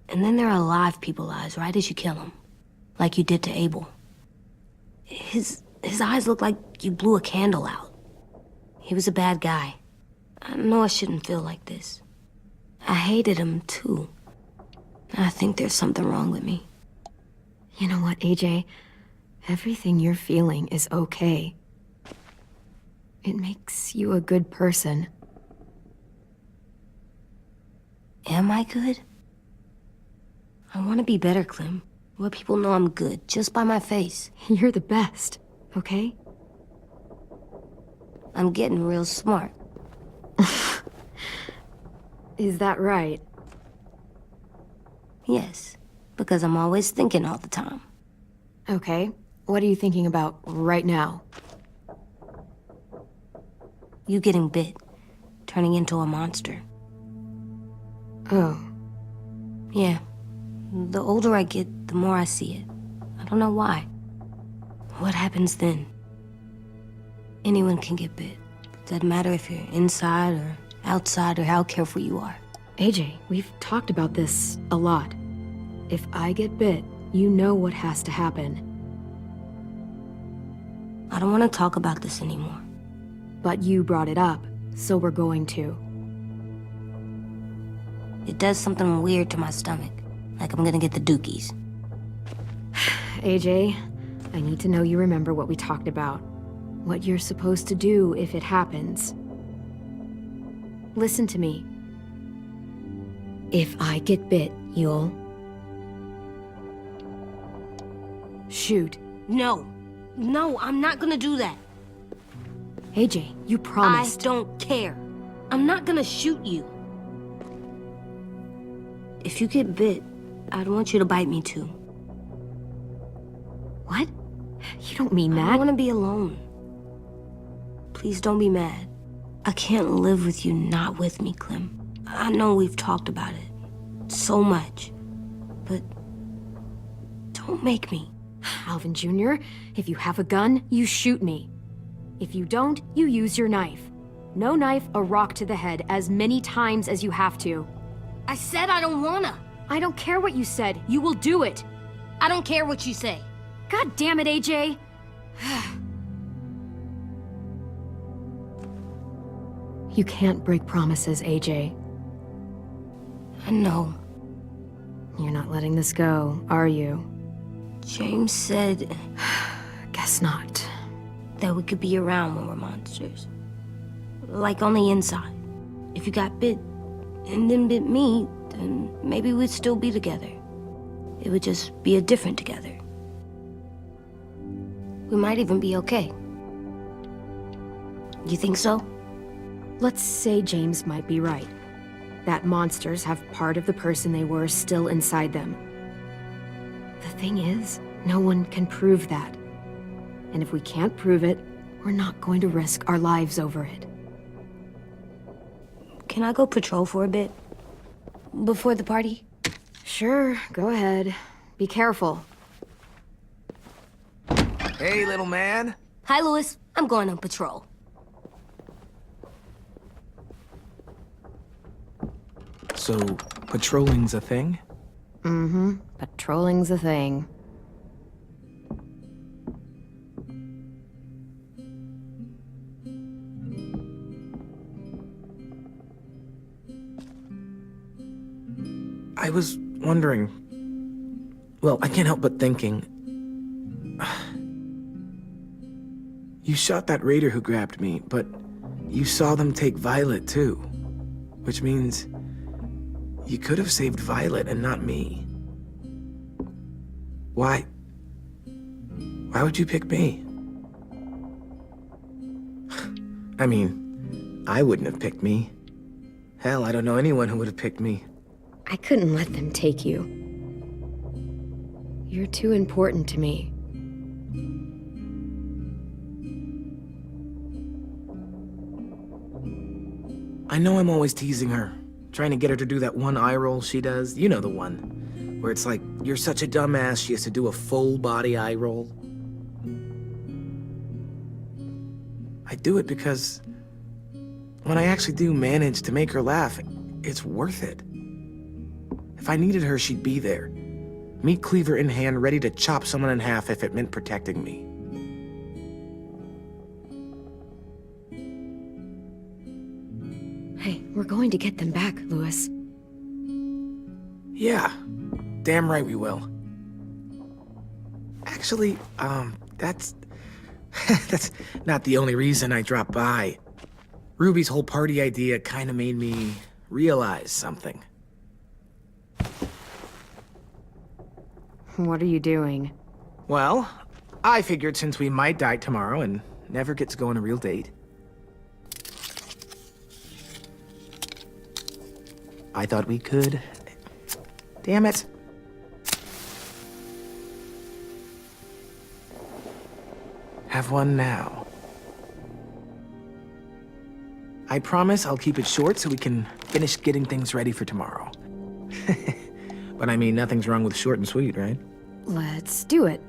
Speaker 4: And then there are live people eyes right as you kill them. Like you did to Abel. His eyes look like you blew a candle out. He was a bad guy. I know I shouldn't feel like this. I hated him too. I think there's something wrong with me.
Speaker 1: You know what, AJ? Everything you're feeling is okay. It makes you a good person.
Speaker 4: Am I good? I want to be better, Clem. Let people know I'm good, just by my face.
Speaker 1: You're the best, okay?
Speaker 4: I'm getting real smart.
Speaker 1: Is that right?
Speaker 4: Yes, because I'm always thinking all the time.
Speaker 1: Okay. What are you thinking about right now?
Speaker 4: You getting bit, turning into a monster.
Speaker 1: Oh.
Speaker 4: Yeah. The older I get, the more I see it. I don't know why. What happens then? Anyone can get bit. Doesn't matter if you're inside or outside or how careful you are.
Speaker 1: AJ, we've talked about this a lot. If I get bit, you know what has to happen.
Speaker 4: I don't want to talk about this anymore.
Speaker 1: But you brought it up, so we're going to.
Speaker 4: It does something weird to my stomach. Like I'm gonna get the dookies.
Speaker 1: AJ, I need to know you remember what we talked about. What you're supposed to do if it happens. Listen to me. If I get bit, you'll... shoot.
Speaker 4: No. No, I'm not gonna do that.
Speaker 1: AJ, you promised.
Speaker 4: I don't care. I'm not gonna shoot you. If you get bit, I'd want you to bite me too.
Speaker 1: What? You don't mean
Speaker 4: I
Speaker 1: that.
Speaker 4: want to be alone. Please don't be mad. I can't live with you not with me, Clem. I know we've talked about it so much, but don't make me.
Speaker 1: Alvin Jr., if you have a gun, you shoot me. If you don't, you use your knife. No knife, a rock to the head as many times as you have to.
Speaker 4: I said I don't wanna.
Speaker 1: I don't care what you said. You will do it.
Speaker 4: I don't care what you say.
Speaker 1: God damn it, AJ. You can't break promises, AJ.
Speaker 4: I know.
Speaker 1: You're not letting this go, are you?
Speaker 4: James said
Speaker 1: Guess not.
Speaker 4: that we could be around when we're monsters. Like on the inside. If you got bit and then bit me, then maybe we'd still be together. It would just be a different together. We might even be okay. You think so?
Speaker 1: Let's say James might be right. That monsters have part of the person they were still inside them. The thing is, no one can prove that. And if we can't prove it, we're not going to risk our lives over it.
Speaker 4: Can I go patrol for a bit? Before the party?
Speaker 1: Sure, go ahead. Be careful.
Speaker 3: Hey, little man.
Speaker 4: Hi, Louis. I'm going on patrol.
Speaker 3: So, patrolling's a thing?
Speaker 1: Mm-hmm. Patrolling's a thing.
Speaker 3: I was wondering... Well, I can't help but thinking... You shot that raider who grabbed me, but you saw them take Violet too. Which means... you could have saved Violet and not me. Why? Why would you pick me? I mean, I wouldn't have picked me. Hell, I don't know anyone who would have picked me.
Speaker 1: I couldn't let them take you. You're too important to me.
Speaker 3: I know I'm always teasing her, trying to get her to do that one eye roll she does. You know the one, where it's like, you're such a dumbass, she has to do a full body eye roll. I do it because when I actually do manage to make her laugh, it's worth it. If I needed her, she'd be there. Meat cleaver in hand, ready to chop someone in half if it meant protecting me.
Speaker 1: Hey, we're going to get them back, Louis.
Speaker 3: Yeah, damn right we will. Actually, that's... that's not the only reason I dropped by. Ruby's whole party idea kinda made me realize something.
Speaker 1: What are you doing?
Speaker 3: Well, I figured since we might die tomorrow and never get to go on a real date, I thought we could... Damn it. Have one now. I promise I'll keep it short so we can finish getting things ready for tomorrow. But I mean, nothing's wrong with short and sweet, right?
Speaker 1: Let's do it.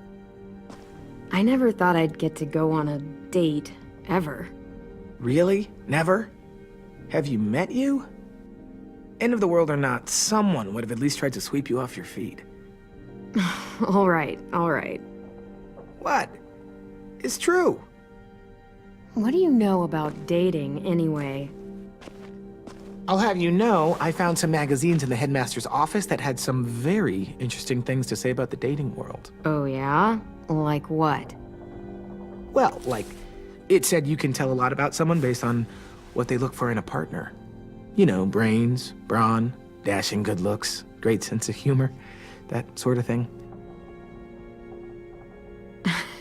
Speaker 1: I never thought I'd get to go on a date, ever.
Speaker 3: Really? Never? Have you met you? End of the world or not, someone would have at least tried to sweep you off your feet.
Speaker 1: All right, all right.
Speaker 3: What? It's true.
Speaker 1: What do you know about dating, anyway?
Speaker 3: I'll have you know, I found some magazines in the headmaster's office that had some very interesting things to say about the dating world.
Speaker 1: Oh, yeah? Like what?
Speaker 3: Well, like, it said you can tell a lot about someone based on what they look for in a partner. You know, brains, brawn, dashing good looks, great sense of humor, that sort of thing.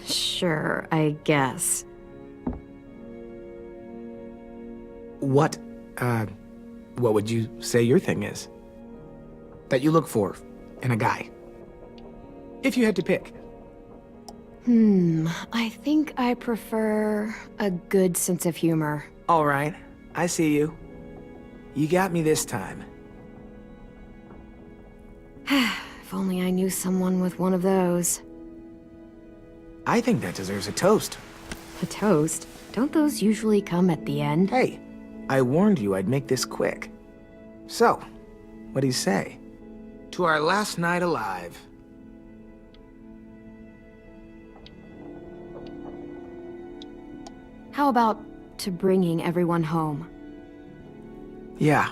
Speaker 1: Sure, I guess.
Speaker 3: What would you say your thing is? That you look for in a guy? If you had to pick.
Speaker 1: I think I prefer a good sense of humor.
Speaker 3: All right, I see you. You got me this time.
Speaker 1: If only I knew someone with one of those.
Speaker 3: I think that deserves a toast.
Speaker 1: A toast? Don't those usually come at the end?
Speaker 3: Hey, I warned you I'd make this quick. So, what do you say? To our last night alive.
Speaker 1: How about to bringing everyone home?
Speaker 3: Yeah,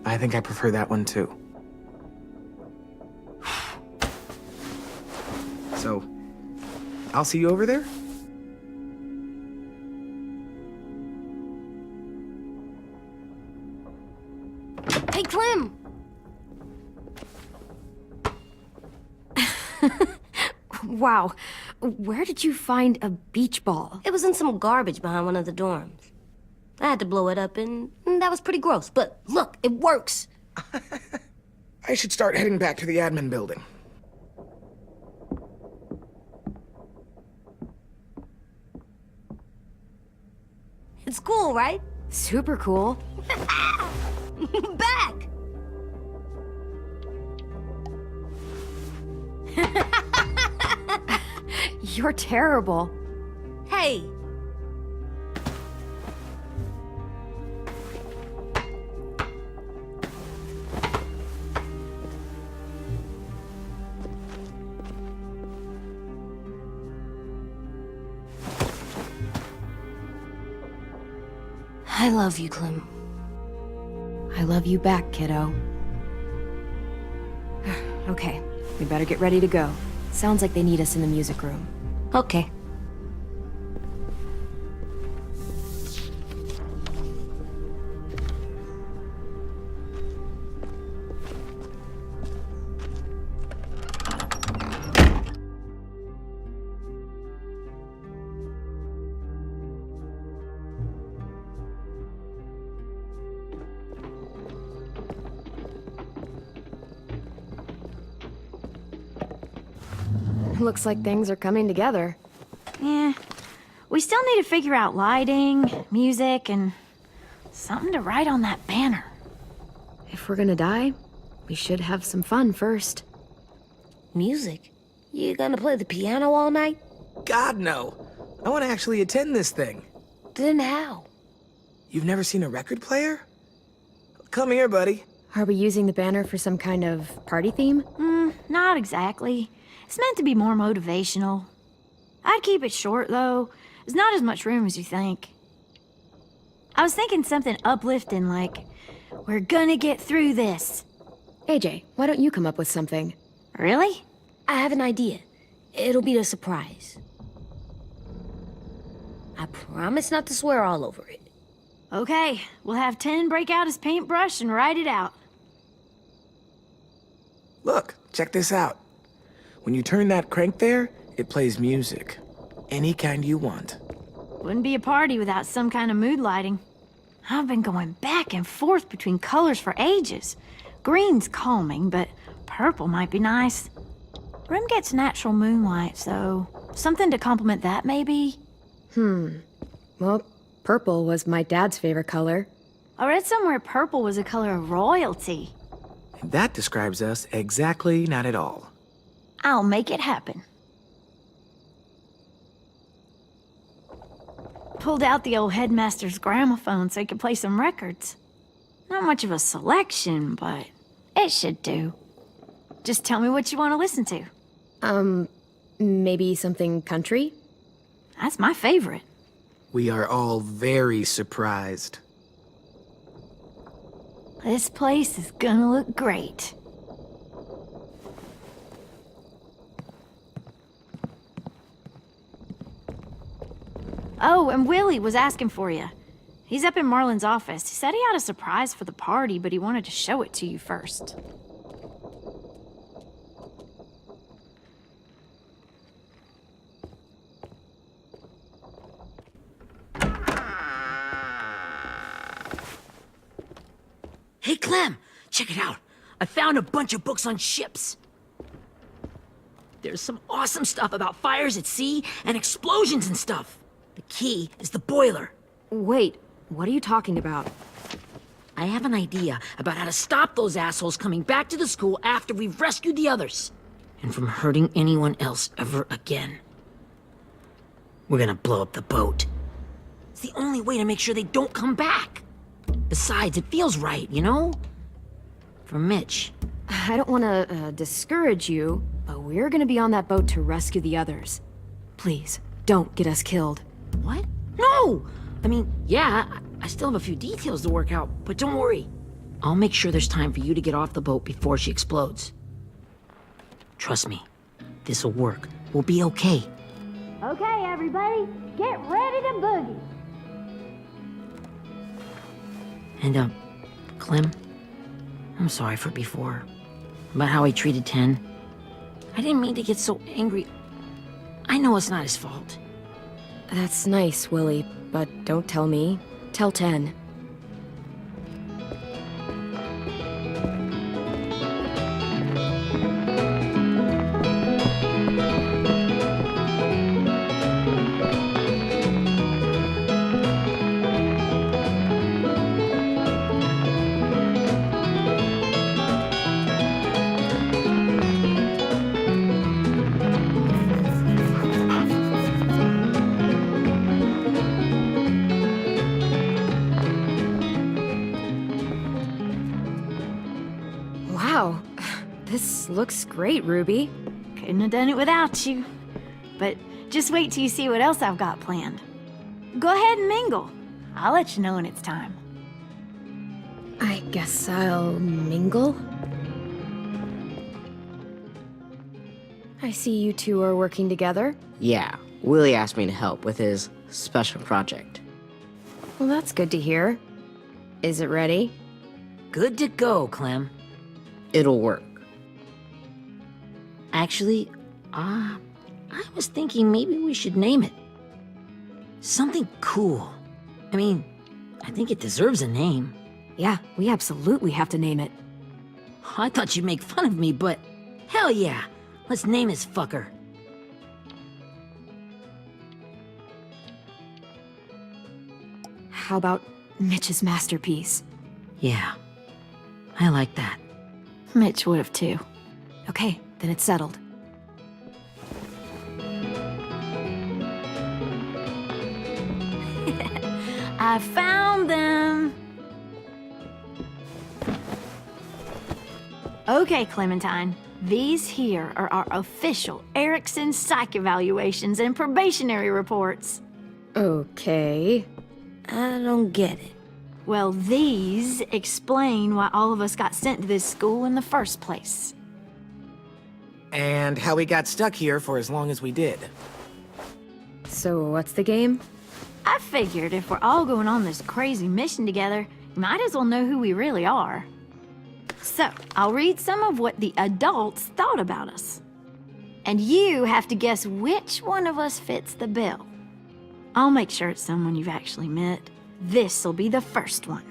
Speaker 3: I think I prefer that one too. So, I'll see you over there?
Speaker 4: Hey, Clem!
Speaker 1: Wow, where did you find a beach ball?
Speaker 4: It was in some garbage behind one of the dorms. I had to blow it up, and that was pretty gross. But look, it works.
Speaker 3: I should start heading back to the admin building.
Speaker 4: It's cool, right?
Speaker 1: Super cool.
Speaker 4: Back!
Speaker 1: You're terrible.
Speaker 4: Hey! I love you, Clem.
Speaker 1: I love you back, kiddo. Okay, we better get ready to go. Sounds like they need us in the music room.
Speaker 4: Okay.
Speaker 1: Looks like things are coming together.
Speaker 9: Yeah. We still need to figure out lighting, music, and something to write on that banner.
Speaker 1: If we're gonna die, we should have some fun first.
Speaker 4: Music? You gonna play the piano all night?
Speaker 3: God, no. I want to actually attend this thing.
Speaker 4: Then how?
Speaker 3: You've never seen a record player? Come here, buddy.
Speaker 1: Are we using the banner for some kind of party theme?
Speaker 9: Not exactly. It's meant to be more motivational. I'd keep it short, though. There's not as much room as you think. I was thinking something uplifting like, "We're gonna get through this."
Speaker 1: AJ, why don't you come up with something?
Speaker 9: Really?
Speaker 4: I have an idea. It'll be a surprise. I promise not to swear all over it.
Speaker 9: Okay, we'll have 10 break out his paintbrush and write it out.
Speaker 3: Look, check this out. When you turn that crank there, it plays music. Any kind you want.
Speaker 9: Wouldn't be a party without some kind of mood lighting. I've been going back and forth between colors for ages. Green's calming, but purple might be nice. Room gets natural moonlight, so something to complement that, maybe?
Speaker 1: Well, purple was my dad's favorite color.
Speaker 9: I read somewhere purple was a color of royalty.
Speaker 3: And that describes us exactly not at all.
Speaker 9: I'll make it happen. pulled out the old headmaster's gramophone so he could play some records. Not much of a selection, but it should do. Just tell me what you want to listen to.
Speaker 1: Maybe something country?
Speaker 9: That's my favorite.
Speaker 3: We are all very surprised.
Speaker 9: This place is gonna look great. Oh, and Willie was asking for you. He's up in Marlin's office. He said he had a surprise for the party, but he wanted to show it to you first.
Speaker 2: Hey, Clem, check it out. I found a bunch of books on ships. There's some awesome stuff about fires at sea and explosions and stuff. The key is the boiler.
Speaker 1: Wait, what are you talking about?
Speaker 2: I have an idea about how to stop those assholes coming back to the school after we've rescued the others. And from hurting anyone else ever again. We're gonna blow up the boat. It's the only way to make sure they don't come back. Besides, it feels right, you know? For Mitch.
Speaker 1: I don't want to discourage you, but we're gonna be on that boat to rescue the others. Please, don't get us killed.
Speaker 2: What? No! I mean, yeah, I still have a few details to work out, but don't worry. I'll make sure there's time for you to get off the boat before she explodes. Trust me, this'll work. We'll be okay.
Speaker 9: Okay, everybody, get ready to boogie.
Speaker 2: And, Clem, I'm sorry for before. About how I treated Ten. I didn't mean to get so angry. I know it's not his fault.
Speaker 1: That's nice, Willie, but don't tell me. Tell 10. Wow, this looks great, Ruby.
Speaker 9: Couldn't have done it without you. But just wait till you see what else I've got planned. Go ahead and mingle. I'll let you know when it's time.
Speaker 1: I guess I'll mingle? I see you two are working together.
Speaker 10: Yeah, Willie asked me to help with his special project.
Speaker 1: Well, that's good to hear. Is it ready?
Speaker 2: Good to go, Clem.
Speaker 10: It'll work.
Speaker 2: Actually, I was thinking maybe we should name it. Something cool. I mean, I think it deserves a name.
Speaker 1: Yeah, we absolutely have to name it.
Speaker 2: I thought you'd make fun of me, but hell yeah. Let's name this fucker.
Speaker 1: How about Mitch's masterpiece?
Speaker 2: Yeah, I like that.
Speaker 9: Mitch would have too.
Speaker 1: Okay, then it's settled.
Speaker 9: I found them! Okay, Clementine. These here are our official Erickson psych evaluations and probationary reports.
Speaker 1: Okay.
Speaker 4: I don't get it.
Speaker 9: Well, these explain why all of us got sent to this school in the first place.
Speaker 3: And how we got stuck here for as long as we did.
Speaker 1: So what's the game?
Speaker 9: I figured if we're all going on this crazy mission together, you might as well know who we really are. So, I'll read some of what the adults thought about us. And you have to guess which one of us fits the bill. I'll make sure it's someone you've actually met. This'll be the first one.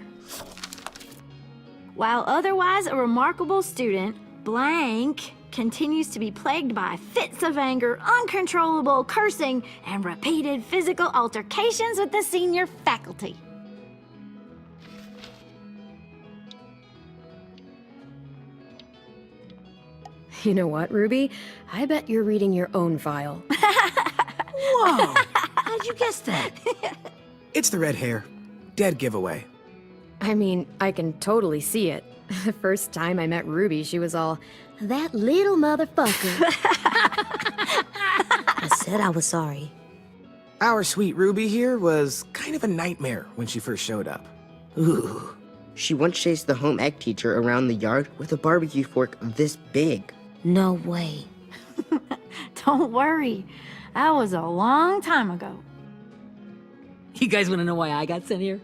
Speaker 9: While otherwise a remarkable student, blank continues to be plagued by fits of anger, uncontrollable cursing, and repeated physical altercations with the senior faculty.
Speaker 1: You know what, Ruby? I bet you're reading your own file.
Speaker 2: Whoa! How'd you guess that?
Speaker 3: It's the red hair. Dead giveaway.
Speaker 1: I mean, I can totally see it. The first time I met Ruby, she was all, "That little motherfucker."
Speaker 4: I said I was sorry.
Speaker 3: Our sweet Ruby here was kind of a nightmare when she first showed up. Ooh.
Speaker 10: She once chased the home ec teacher around the yard with a barbecue fork this big.
Speaker 4: No way.
Speaker 9: Don't worry. That was a long time ago.
Speaker 2: You guys want to know why I got sent here?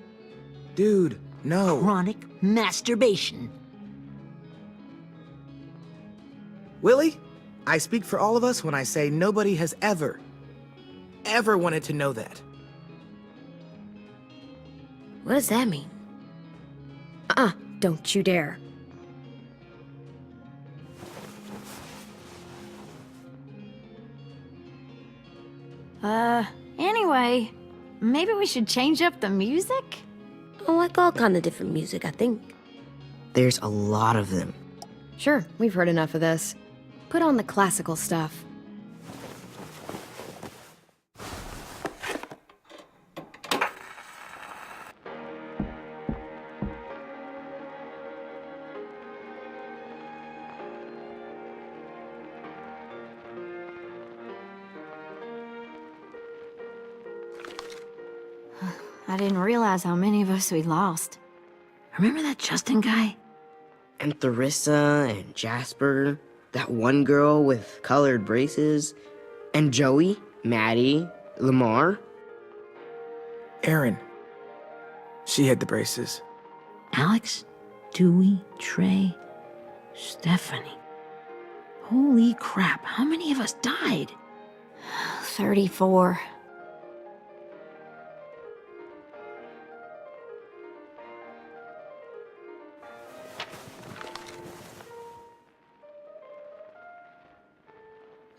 Speaker 3: Dude, no.
Speaker 2: Chronic masturbation.
Speaker 3: Willie, I speak for all of us when I say nobody has ever wanted to know that.
Speaker 4: What does that mean?
Speaker 1: Don't you dare.
Speaker 9: Anyway, maybe we should change up the music?
Speaker 4: I like all kind of different music, I think.
Speaker 10: There's a lot of them.
Speaker 1: Sure, we've heard enough of this. Put on the classical stuff.
Speaker 9: I didn't realize how many of us we lost.
Speaker 2: Remember that Justin guy?
Speaker 10: And Theresa and Jasper, that one girl with colored braces, and Joey, Maddie, Lamar.
Speaker 3: Erin. She had the braces.
Speaker 2: Alex, Dewey, Trey, Stephanie. Holy crap, how many of us died?
Speaker 9: 34.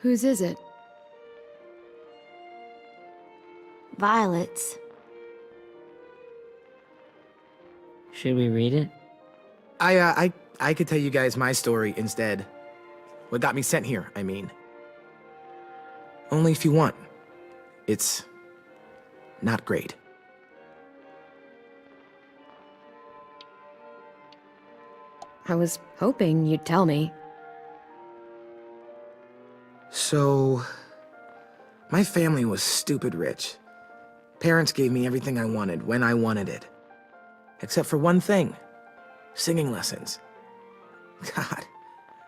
Speaker 1: Whose is it?
Speaker 9: Violet's.
Speaker 2: Should we read it?
Speaker 3: I could tell you guys my story instead. What got me sent here, I mean. Only if you want. It's not great.
Speaker 1: I was hoping you'd tell me.
Speaker 3: So, my family was stupid rich. Parents gave me everything I wanted when I wanted it. Except for one thing. Singing lessons. God,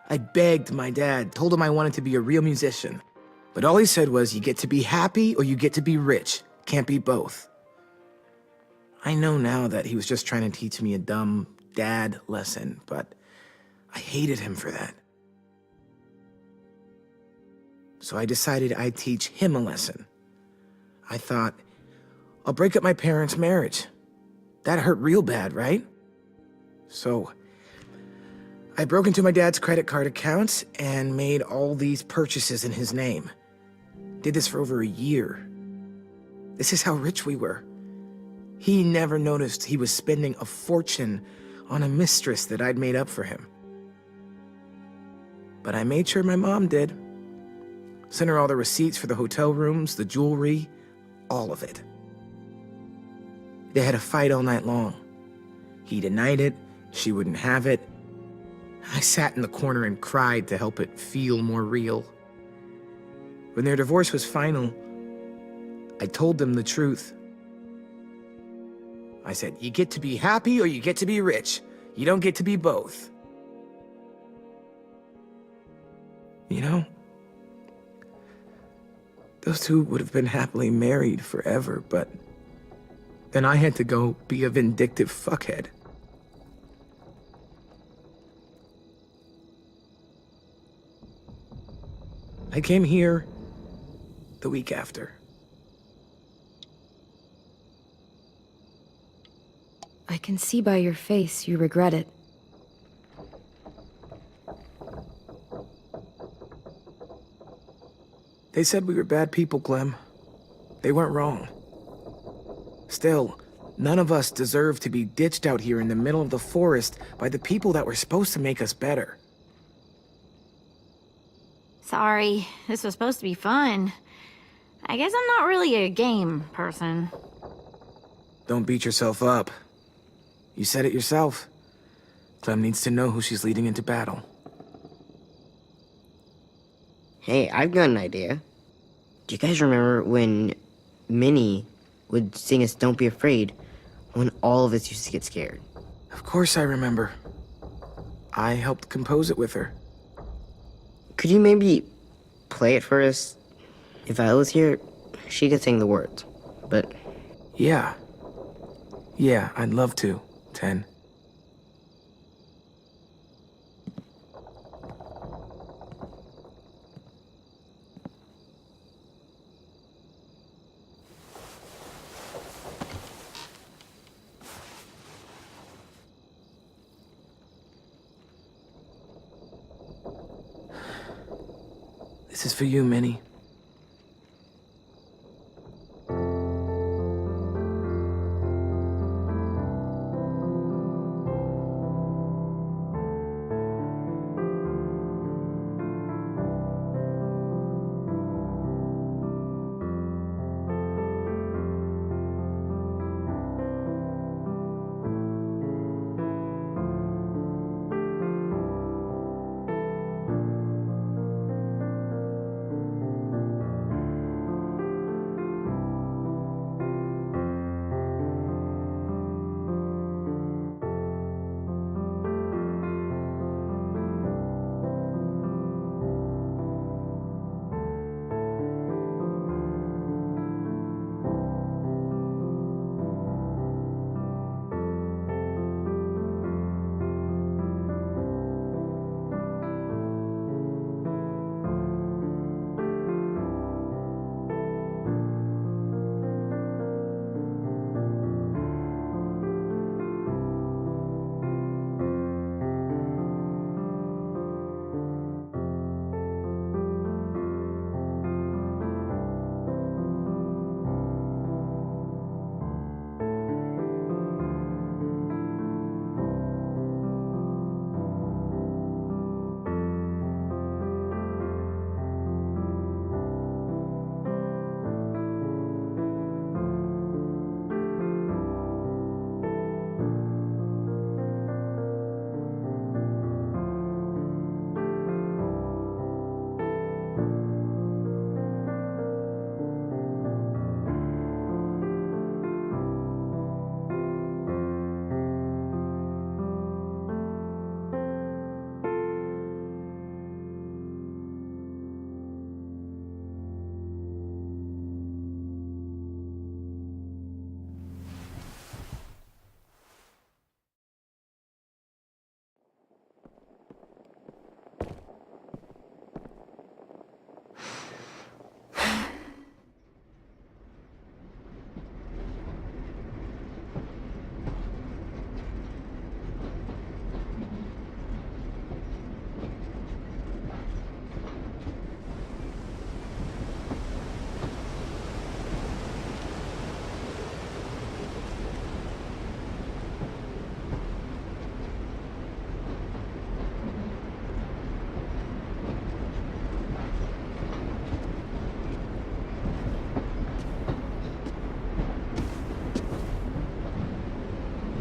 Speaker 3: I begged my dad, told him I wanted to be a real musician. But all he said was, you get to be happy or you get to be rich. Can't be both. I know now that he was just trying to teach me a dumb dad lesson, but I hated him for that. So I decided I'd teach him a lesson. I thought, I'll break up my parents' marriage. That hurt real bad, right? So I broke into my dad's credit card accounts and made all these purchases in his name. Did this for over a year. This is how rich we were. He never noticed he was spending a fortune on a mistress that I'd made up for him. But I made sure my mom did. Sent her all the receipts for the hotel rooms, the jewelry, all of it. They had a fight all night long. He denied it, she wouldn't have it. I sat in the corner and cried to help it feel more real. When their divorce was final, I told them the truth. I said, you get to be happy or you get to be rich. You don't get to be both. You know, those two would have been happily married forever, but then I had to go be a vindictive fuckhead. I came here the week after.
Speaker 1: I can see by your face you regret it.
Speaker 3: They said we were bad people, Clem. They weren't wrong. Still, none of us deserve to be ditched out here in the middle of the forest by the people that were supposed to make us better.
Speaker 9: Sorry, this was supposed to be fun. I guess I'm not really a game person.
Speaker 3: Don't beat yourself up. You said it yourself. Clem needs to know who she's leading into battle.
Speaker 10: Hey, I've got an idea. Do you guys remember when Minnie would sing us Don't Be Afraid when all of us used to get scared?
Speaker 3: Of course I remember. I helped compose it with her.
Speaker 10: Could you maybe play it for us? If Viola was here, she could sing the words, but...
Speaker 3: Yeah. Yeah, I'd love to, Ten. This is for you, Minnie.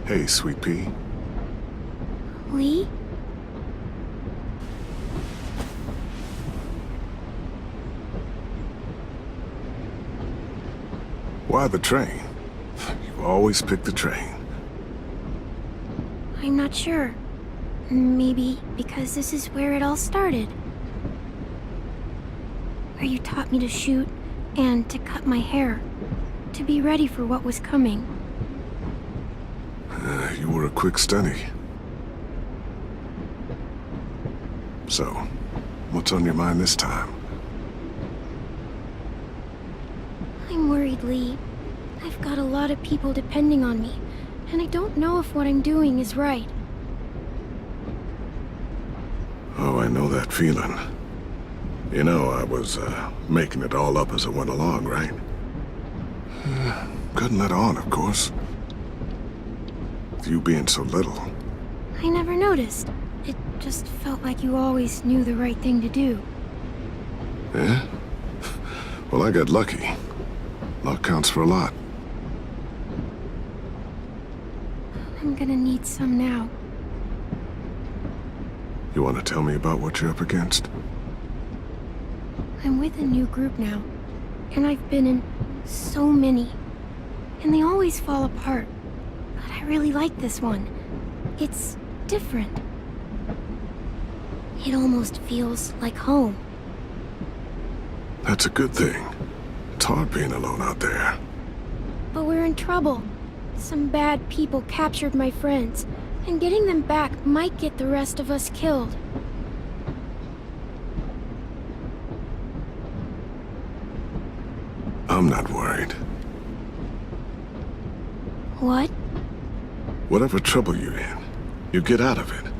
Speaker 11: Hey, Sweet Pea.
Speaker 4: Lee?
Speaker 11: Why the train? You always pick the train.
Speaker 4: I'm not sure. Maybe because this is where it all started. Where you taught me to shoot and to cut my hair. To be ready for what was coming.
Speaker 11: You were a quick study. So, what's on your mind this time?
Speaker 4: I'm worried, Lee. I've got a lot of people depending on me, and I don't know if what I'm doing is right.
Speaker 11: Oh, I know that feeling. You know, I was making it all up as I went along, right? Couldn't let on, of course. With you being so little.
Speaker 4: I never noticed. It just felt like you always knew the right thing to do.
Speaker 11: Yeah? Well, I got lucky. Luck counts for a lot.
Speaker 1: I'm gonna need some now.
Speaker 11: You want to tell me about what you're up against?
Speaker 1: I'm with a new group now, and I've been in so many, and they always fall apart. But I really like this one. It's different. It almost feels like home.
Speaker 11: That's a good thing. It's hard being alone out there.
Speaker 1: But we're in trouble. Some bad people captured my friends, and getting them back might get the rest of us killed.
Speaker 11: I'm not worried.
Speaker 1: What?
Speaker 11: Whatever trouble you're in, you get out of it.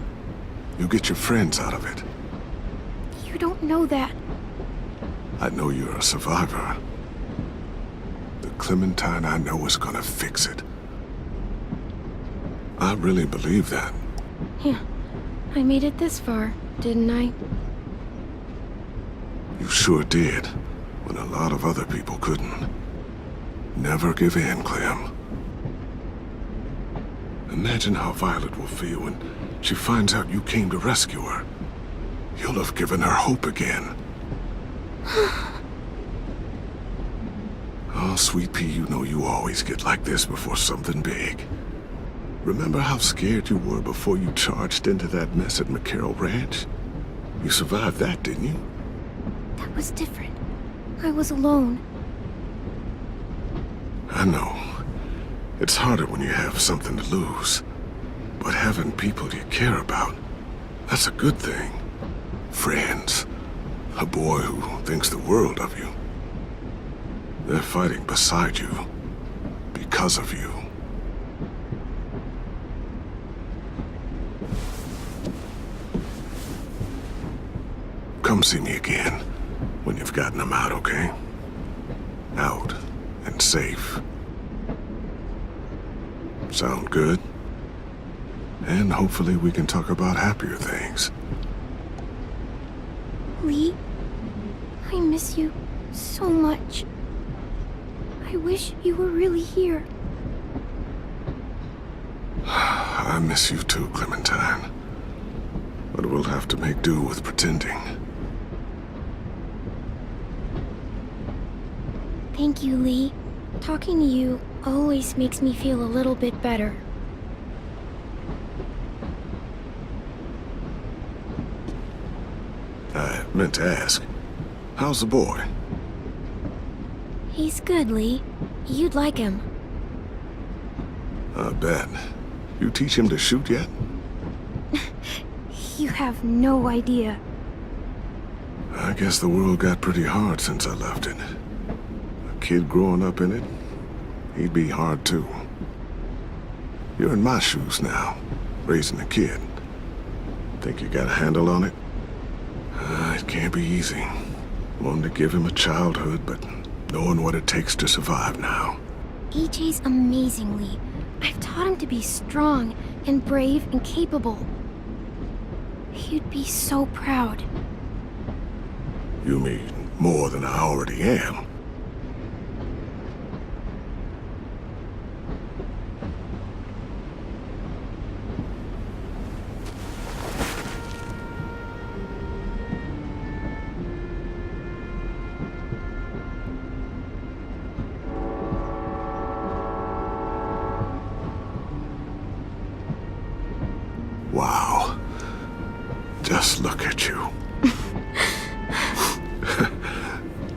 Speaker 11: You get your friends out of it.
Speaker 1: You don't know that.
Speaker 11: I know you're a survivor. The Clementine I know is gonna fix it. I really believe that.
Speaker 1: Yeah, I made it this far, didn't I?
Speaker 11: You sure did, when a lot of other people couldn't. Never give in, Clem. Imagine how Violet will feel when she finds out you came to rescue her. You'll have given her hope again. Oh, sweet pea, you know you always get like this before something big. Remember how scared you were before you charged into that mess at McCarroll Ranch? You survived that, didn't you?
Speaker 1: That was different. I was alone.
Speaker 11: I know. It's harder when you have something to lose. But having people you care about, that's a good thing. Friends. A boy who thinks the world of you. They're fighting beside you. Because of you. Come see me again when you've gotten them out, okay? Out and safe. Sound good? And hopefully we can talk about happier things.
Speaker 1: Lee, I miss you so much. I wish you were really here.
Speaker 11: I miss you too, Clementine. But we'll have to make do with pretending.
Speaker 1: Thank you, Lee. Talking to you always makes me feel a little bit better.
Speaker 11: I meant to ask, how's the boy?
Speaker 1: He's good, Lee. You'd like him.
Speaker 11: I bet. You teach him to shoot yet?
Speaker 1: You have no idea.
Speaker 11: I guess the world got pretty hard since I left it. A kid growing up in it, he'd be hard too. You're in my shoes now, raising a kid. Think you got a handle on it? It can't be easy. Wanting to give him a childhood, but knowing what it takes to survive now.
Speaker 1: EJ's amazing, Lee. I've taught him to be strong and brave and capable. He'd be so proud.
Speaker 11: You mean more than I already am? Wow. Just look at you.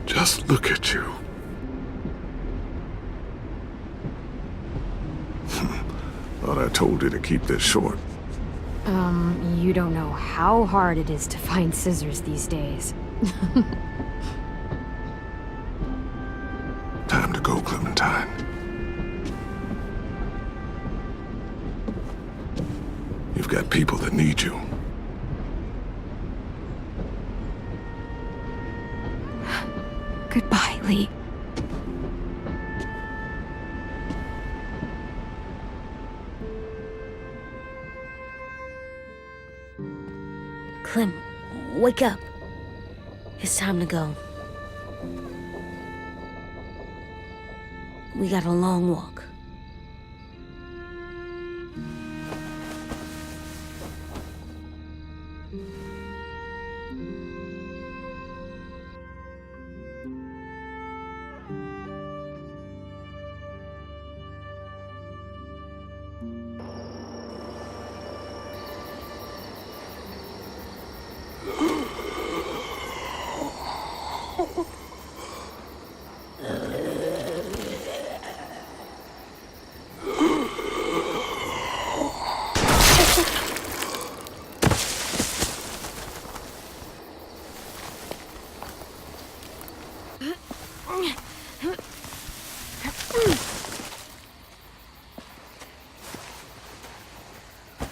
Speaker 11: Just look at you. Thought I told you to keep this short.
Speaker 1: You don't know how hard it is to find scissors these days.
Speaker 11: Time to go, Clementine. You've got people that need you.
Speaker 1: Goodbye, Lee.
Speaker 4: Clem, wake up. It's time to go. We got a long walk.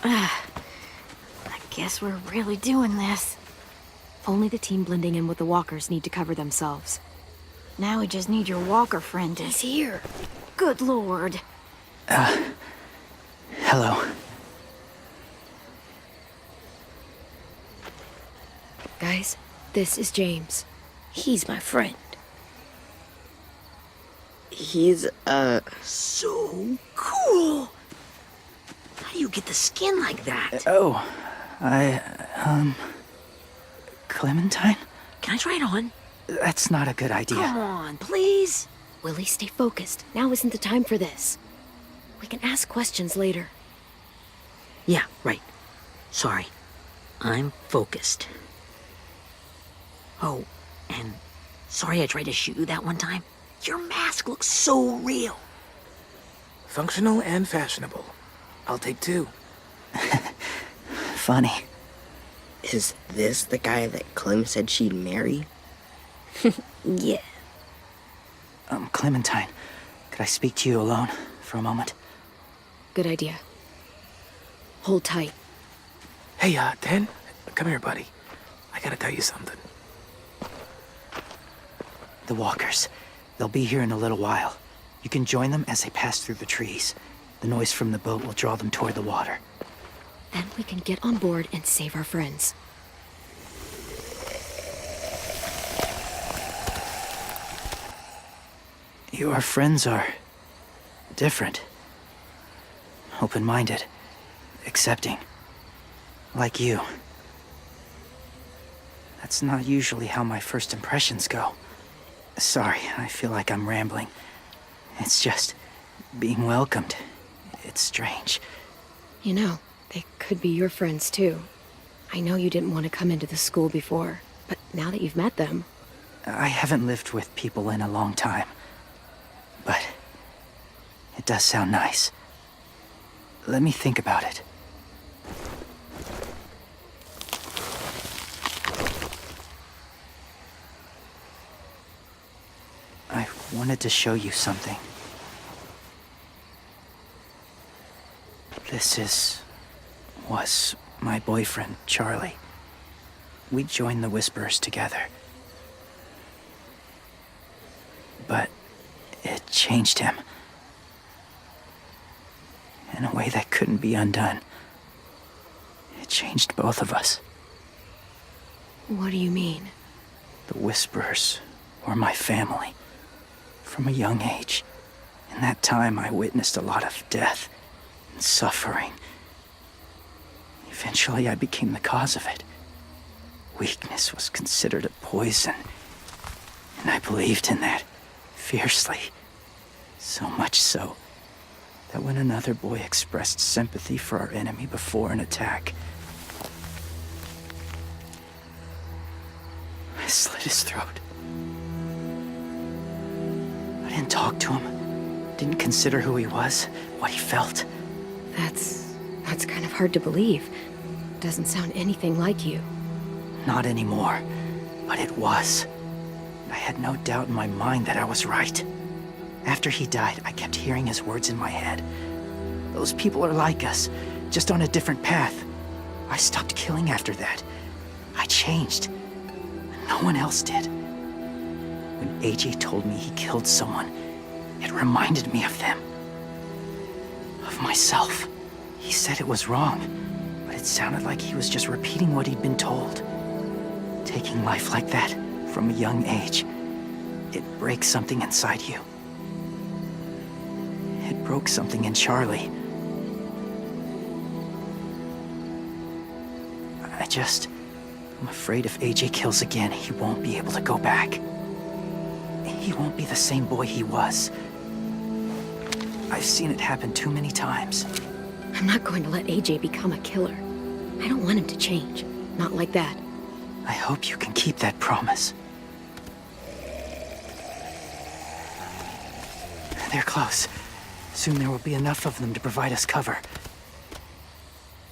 Speaker 9: I guess we're really doing this.
Speaker 1: Only the team blending in with the walkers need to cover themselves.
Speaker 9: Now we just need your walker friend to...
Speaker 1: He's here.
Speaker 9: Good lord.
Speaker 8: Hello.
Speaker 1: Guys, this is James.
Speaker 4: He's my friend.
Speaker 10: He's,
Speaker 2: So cool! How do you get the skin like that?
Speaker 8: Oh, Clementine?
Speaker 2: Can I try it on?
Speaker 8: That's not a good idea.
Speaker 2: Come on, please.
Speaker 1: Willie, stay focused. Now isn't the time for this. We can ask questions later.
Speaker 2: Yeah, right. Sorry. I'm focused. Oh, and sorry I tried to shoot you that one time. Your mask looks so real.
Speaker 3: Functional and fashionable. I'll take 2.
Speaker 8: Funny.
Speaker 10: is this the guy that Clem said she'd marry?
Speaker 4: Yeah.
Speaker 8: Clementine, could I speak to you alone for a moment?
Speaker 1: Good idea. Hold tight.
Speaker 3: Hey, Dan, come here, buddy. I gotta tell you something.
Speaker 8: The walkers. They'll be here in a little while. You can join them as they pass through the trees. The noise from the boat will draw them toward the water.
Speaker 1: Then we can get on board and save our friends.
Speaker 8: Your friends are different. Open-minded. Accepting. Like you. That's not usually how my first impressions go. Sorry, I feel like I'm rambling. It's just being welcomed. It's strange.
Speaker 1: You know, they could be your friends too. I know you didn't want to come into the school before, but now that you've met them...
Speaker 8: I haven't lived with people in a long time. But it does sound nice. Let me think about it. I wanted to show you something. This was my boyfriend, Charlie. We joined the Whisperers together. But it changed him. In a way that couldn't be undone. It changed both of us.
Speaker 1: What do you mean?
Speaker 8: The Whisperers were my family. From a young age. In that time, I witnessed a lot of death and suffering. Eventually, I became the cause of it. Weakness was considered a poison. And I believed in that fiercely. So much so that when another boy expressed sympathy for our enemy before an attack, I slit his throat. I didn't talk to him. Didn't consider who he was, what he felt.
Speaker 1: That's kind of hard to believe. Doesn't sound anything like you.
Speaker 8: Not anymore, but it was. I had no doubt in my mind that I was right. After he died, I kept hearing his words in my head. Those people are like us, just on a different path. I stopped killing after that. I changed. No one else did. When AJ told me he killed someone, it reminded me of them. Of myself. He said it was wrong, but it sounded like he was just repeating what he'd been told. Taking life like that, from a young age, it breaks something inside you. broke something in Charlie. I'm afraid if AJ kills again, he won't be able to go back. He won't be the same boy he was. I've seen it happen too many times.
Speaker 1: I'm not going to let AJ become a killer. I don't want him to change. Not like that.
Speaker 8: I hope you can keep that promise. They're close. Soon there will be enough of them to provide us cover.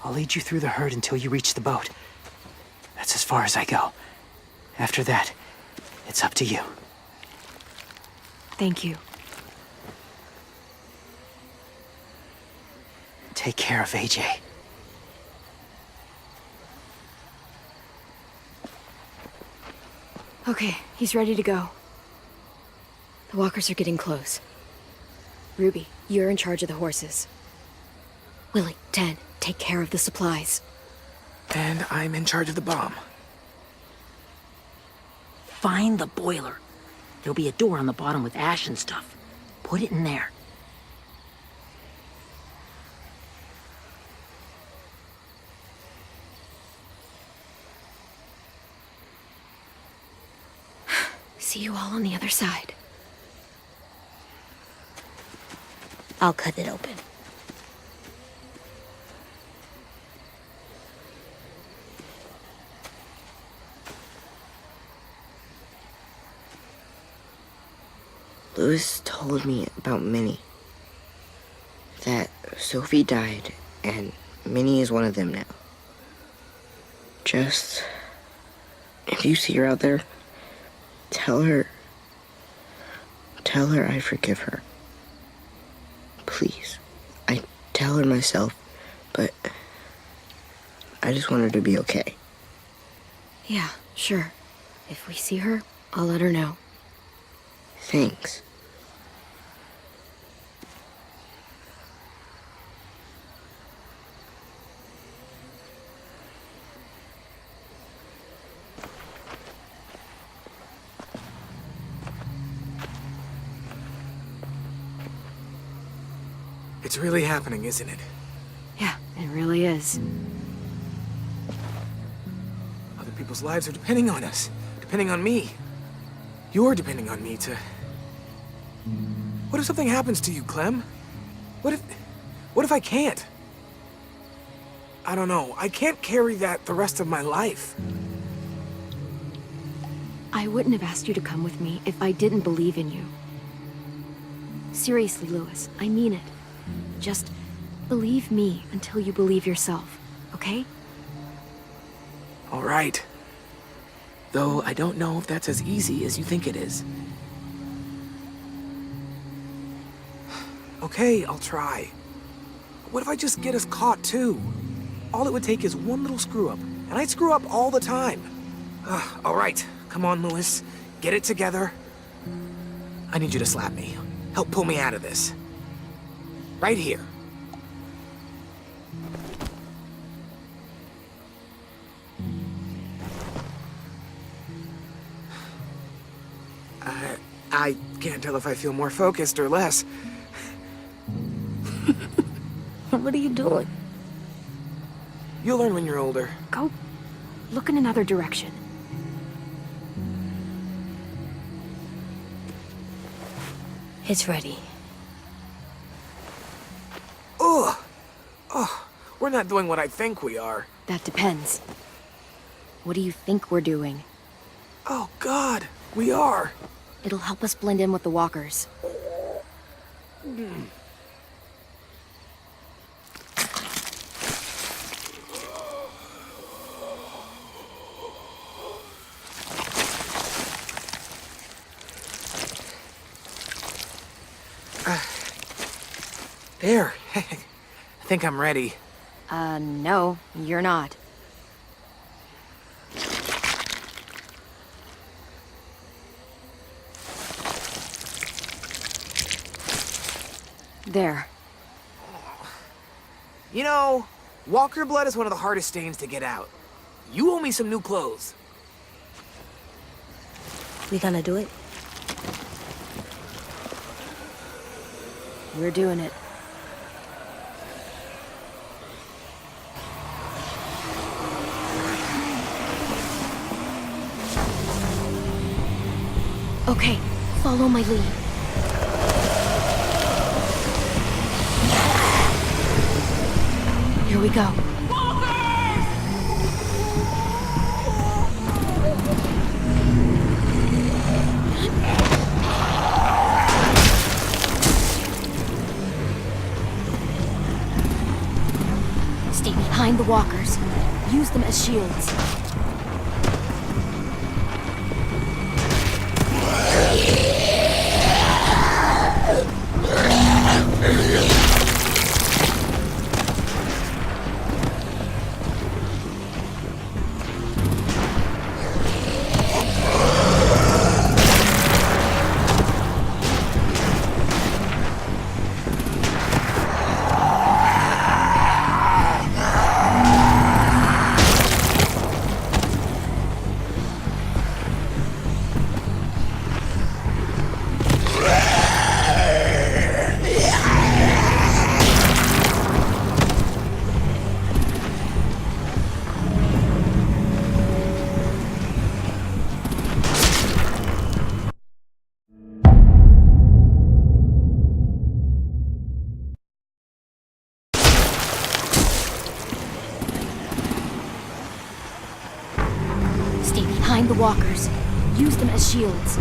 Speaker 8: I'll lead you through the herd until you reach the boat. That's as far as I go. After that, it's up to you.
Speaker 1: Thank you.
Speaker 8: Take care of AJ.
Speaker 1: Okay, he's ready to go. The walkers are getting close. Ruby, you're in charge of the horses. Willie, Ted, take care of the supplies.
Speaker 3: And I'm in charge of the bomb.
Speaker 2: Find the boiler. There'll be a door on the bottom with ash and stuff. Put it in there.
Speaker 1: See you all on the other side.
Speaker 4: I'll cut it open.
Speaker 10: Louis told me about Minnie. That Sophie died, and Minnie is one of them now. Just, if you see her out there, tell her I forgive her. Please. I tell her myself, but I just want her to be okay.
Speaker 1: Yeah, sure. If we see her, I'll let her know.
Speaker 10: Thanks.
Speaker 3: It's really happening, isn't it?
Speaker 1: Yeah, it really is.
Speaker 3: Other people's lives are depending on us. Depending on me. You're depending on me to... What if something happens to you, Clem? What if I can't? I don't know. I can't carry that the rest of my life.
Speaker 1: I wouldn't have asked you to come with me if I didn't believe in you. Seriously, Louis, I mean it. Just believe me until you believe yourself, okay?
Speaker 3: All right. Though I don't know if that's as easy as you think it is. Okay, I'll try. What if I just get us caught too? All it would take is one little screw up, and I'd screw up all the time. All right, come on, Louis. Get it together. I need you to slap me. Help pull me out of this. Right here. I can't tell if I feel more focused or less.
Speaker 4: What are you doing?
Speaker 3: You'll learn when you're older.
Speaker 1: Go look in another direction.
Speaker 4: It's ready.
Speaker 3: Ugh! Oh, we're not doing what I think we are.
Speaker 1: That depends. What do you think we're doing?
Speaker 3: Oh, God, we are.
Speaker 1: It'll help us blend in with the walkers.
Speaker 3: There. I think I'm ready.
Speaker 1: No, you're not. There.
Speaker 3: You know, walker blood is one of the hardest stains to get out. You owe me some new clothes.
Speaker 4: We gonna do it?
Speaker 1: We're doing it.
Speaker 4: Okay, follow my lead. Here we go. Stay behind the walkers. Use them as shields. Stay behind the walkers. Use them as shields.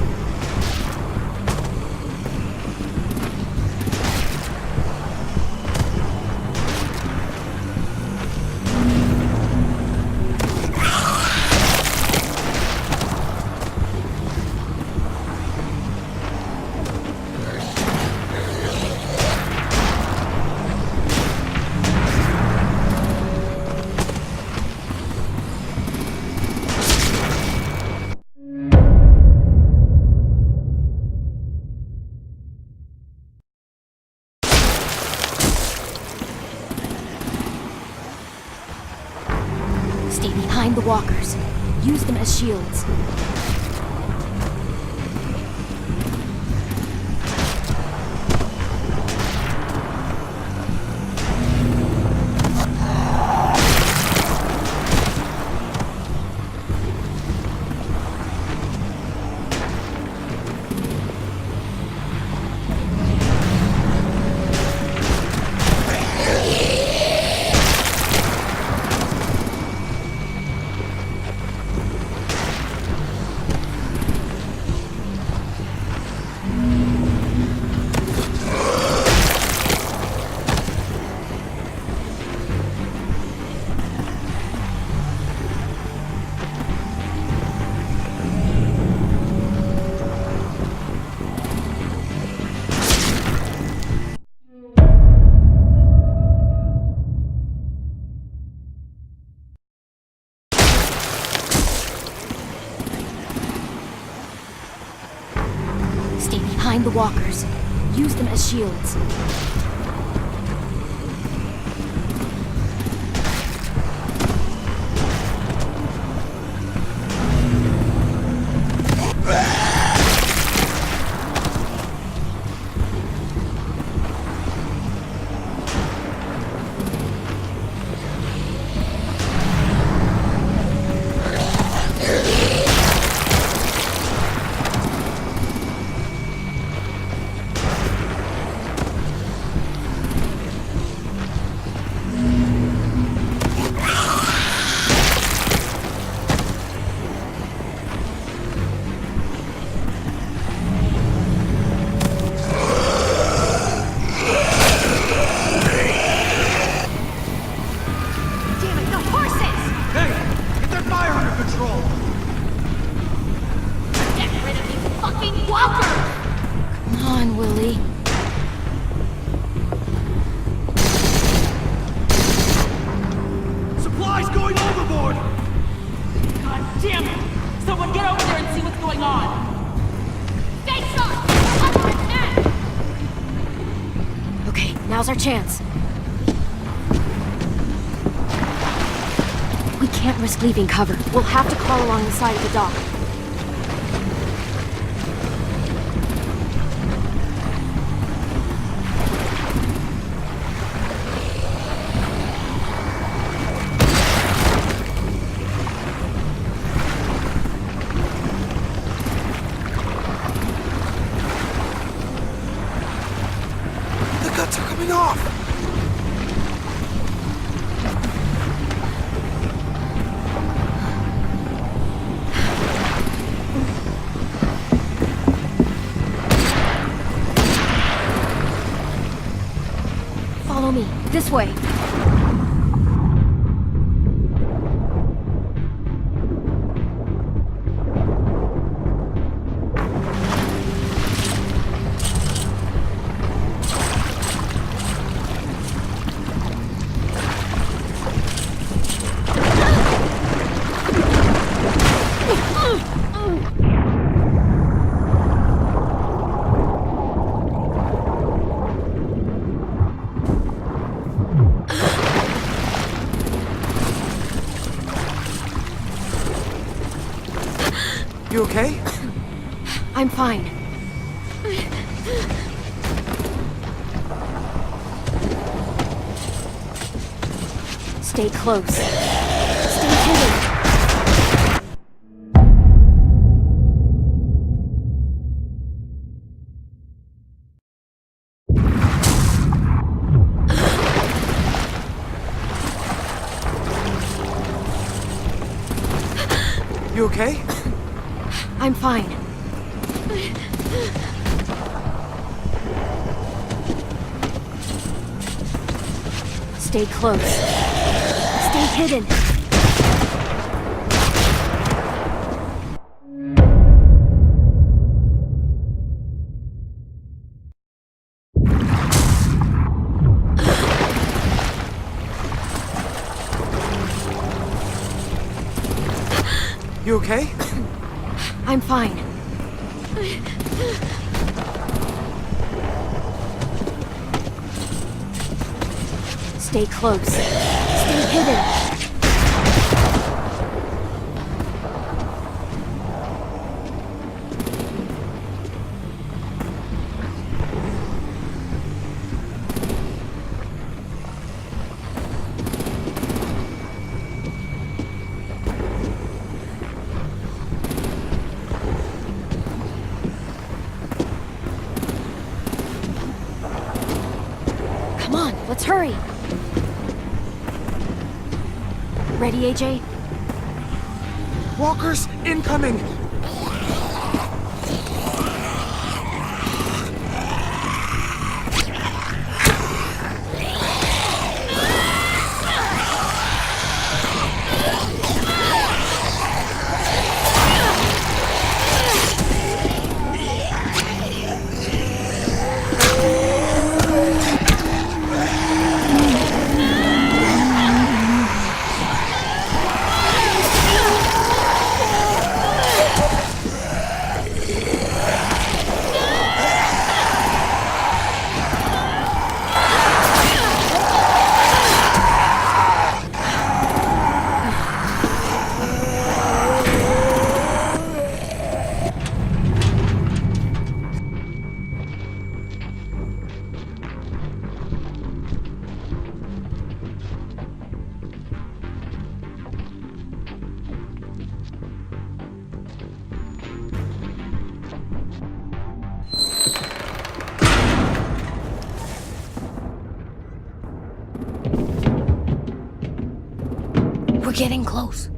Speaker 4: Stay behind the walkers. Use them as shields. Stay behind the walkers. Use them as shields. Now's our chance. We can't risk leaving cover. We'll have to crawl along the side of the dock.
Speaker 5: This way.
Speaker 3: You okay?
Speaker 1: I'm fine.
Speaker 5: Stay close. Stay hidden.
Speaker 3: You okay?
Speaker 1: I'm fine.
Speaker 5: Stay close. Stay hidden.
Speaker 3: You okay?
Speaker 1: I'm fine.
Speaker 5: Stay close. Stay hidden. Come on, let's hurry. Ready, AJ?
Speaker 3: Walkers incoming!
Speaker 1: We're getting close.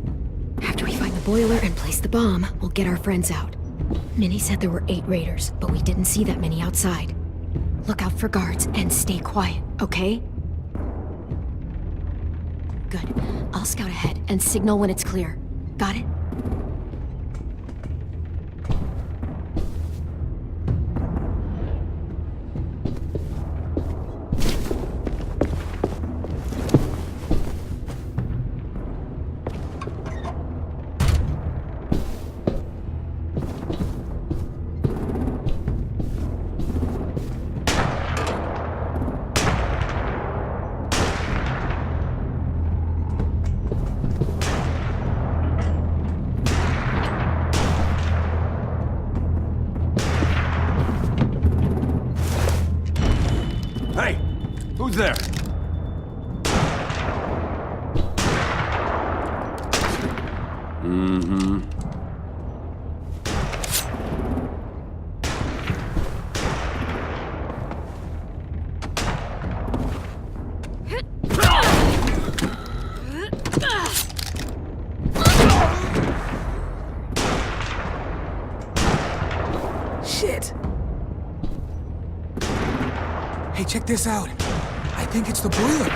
Speaker 1: After we find the boiler and place the bomb, we'll get our friends out. Minnie said there were 8 raiders, but we didn't see that many outside. Look out for guards and stay quiet, okay? Good. I'll scout ahead and signal when it's clear. Got it?
Speaker 12: Hey! Who's there? Mm-hmm.
Speaker 3: Shit! Hey, check this out. I think it's the boiler.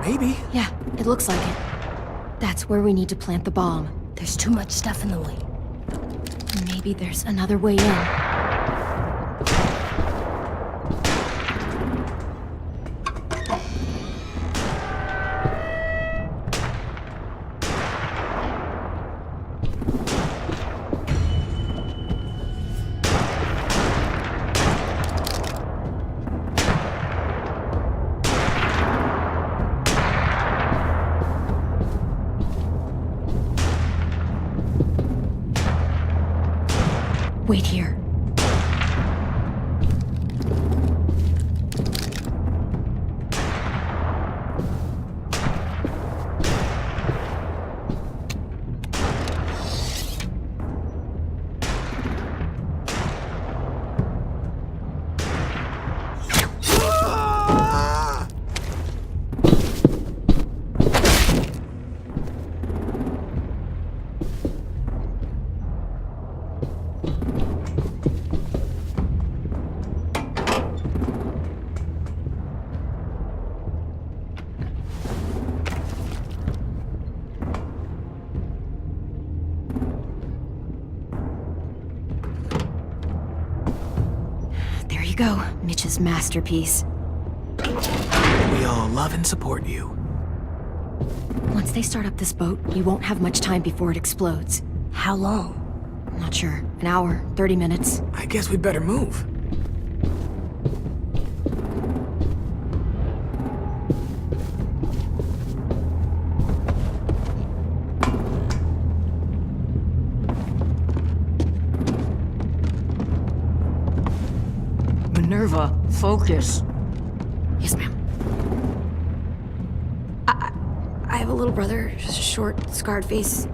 Speaker 3: Maybe.
Speaker 1: Yeah, it looks like it. That's where we need to plant the bomb.
Speaker 4: There's too much stuff in the way.
Speaker 1: Maybe there's another way in. Wait here. There you go, Mitch's masterpiece.
Speaker 3: We all love and support you.
Speaker 1: Once they start up this boat, you won't have much time before it explodes.
Speaker 4: How long?
Speaker 1: I'm not sure. An hour, 30 minutes.
Speaker 3: I guess we'd better move.
Speaker 2: Minerva, focus.
Speaker 1: Yes, ma'am. I have a little brother, short, scarred face.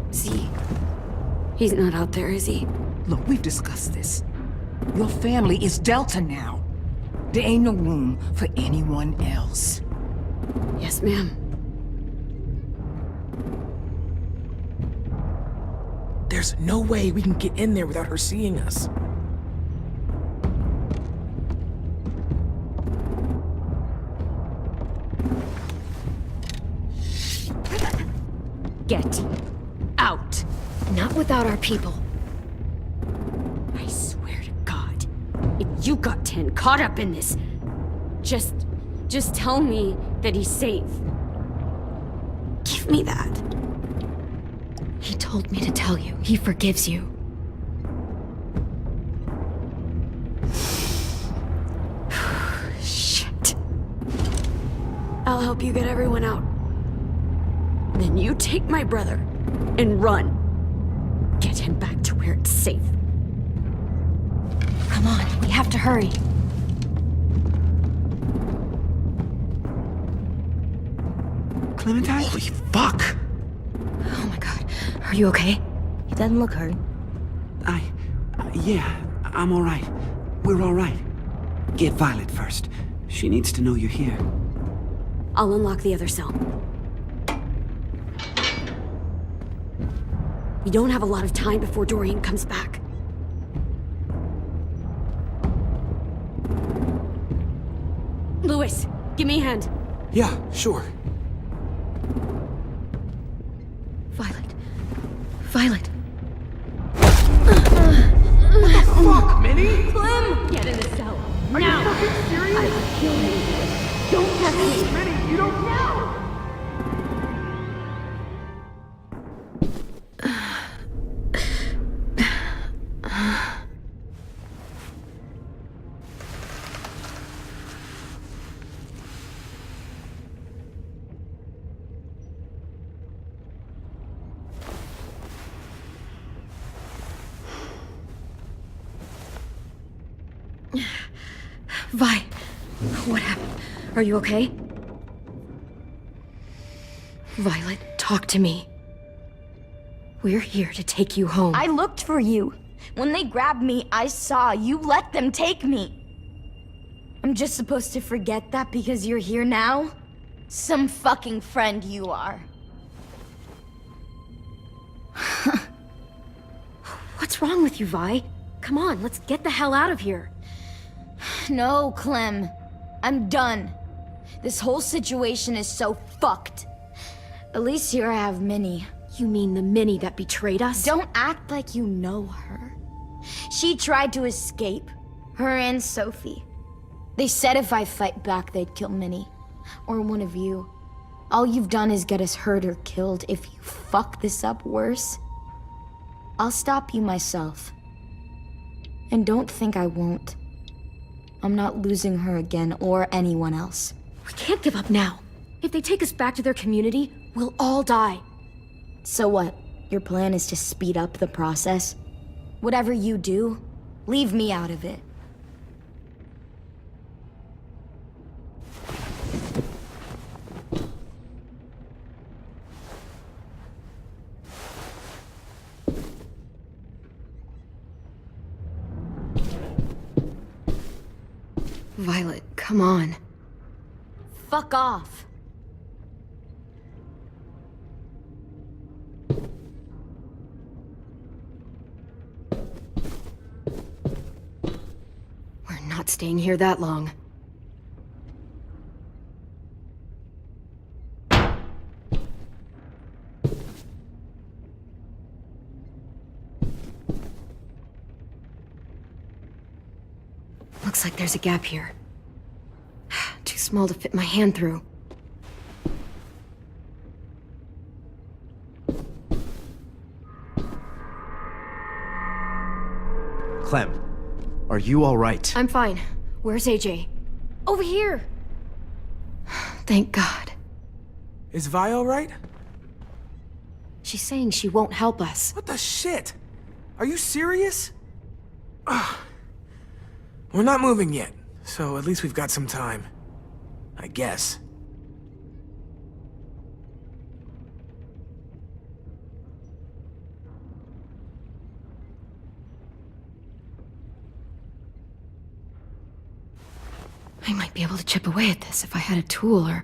Speaker 1: He's not out there, is he?
Speaker 2: Look, we've discussed this. Your family is Delta now. There ain't no room for anyone else.
Speaker 1: Yes, ma'am.
Speaker 3: There's no way we can get in there without her seeing us.
Speaker 1: Get out. Not without our people.
Speaker 5: I swear to God, if you got 10 caught up in this, just tell me that he's safe.
Speaker 1: Give me that. He told me to tell you. He forgives you. Shit. I'll help you get everyone out.
Speaker 5: Then you take my brother and run. Get him back to where it's safe.
Speaker 1: Come on, we have to hurry.
Speaker 8: Clementine?
Speaker 3: Holy fuck!
Speaker 1: Oh my god. Are you okay?
Speaker 4: He doesn't look hurt.
Speaker 13: Yeah, I'm all right. We're all right. Get Violet first. She needs to know you're here.
Speaker 5: I'll unlock the other cell. We don't have a lot of time before Dorian comes back. Lewis, give me a hand.
Speaker 3: Yeah, sure.
Speaker 1: Violet. Violet.
Speaker 3: Fuck, Minnie!
Speaker 5: Clem! Get in the cell. Are now. You fucking serious? I will kill you. Don't touch me.
Speaker 3: Minnie, you don't know!
Speaker 1: Vi, what happened? Are you okay? Violet, talk to me. We're here to take you home.
Speaker 14: I looked for you. When they grabbed me, I saw you let them take me. I'm just supposed to forget that because you're here now? Some fucking friend you are.
Speaker 5: What's wrong with you, Vi? Come on, let's get the hell out of here.
Speaker 14: No, Clem. I'm done. This whole situation is so fucked. At least here I have Minnie.
Speaker 1: You mean the Minnie that betrayed us?
Speaker 14: Don't act like you know her. She tried to escape. Her and Sophie. They said if I fight back, they'd kill Minnie. Or one of you. All you've done is get us hurt or killed. If you fuck this up worse, I'll stop you myself. And don't think I won't. I'm not losing her again or anyone else.
Speaker 1: We can't give up now. If they take us back to their community, we'll all die.
Speaker 14: So what? Your plan is to speed up the process? Whatever you do, leave me out of it.
Speaker 1: Violet, come on.
Speaker 14: Fuck off.
Speaker 1: We're not staying here that long. Looks like there's a gap here. Too small to fit my hand through.
Speaker 15: Clem, are you all right?
Speaker 1: I'm fine. Where's AJ? Over here! Thank God.
Speaker 3: Is Vi all right?
Speaker 1: She's saying she won't help us.
Speaker 3: What the shit? Are you serious? We're not moving yet, so at least we've got some time. I guess.
Speaker 1: I might be able to chip away at this if I had a tool or...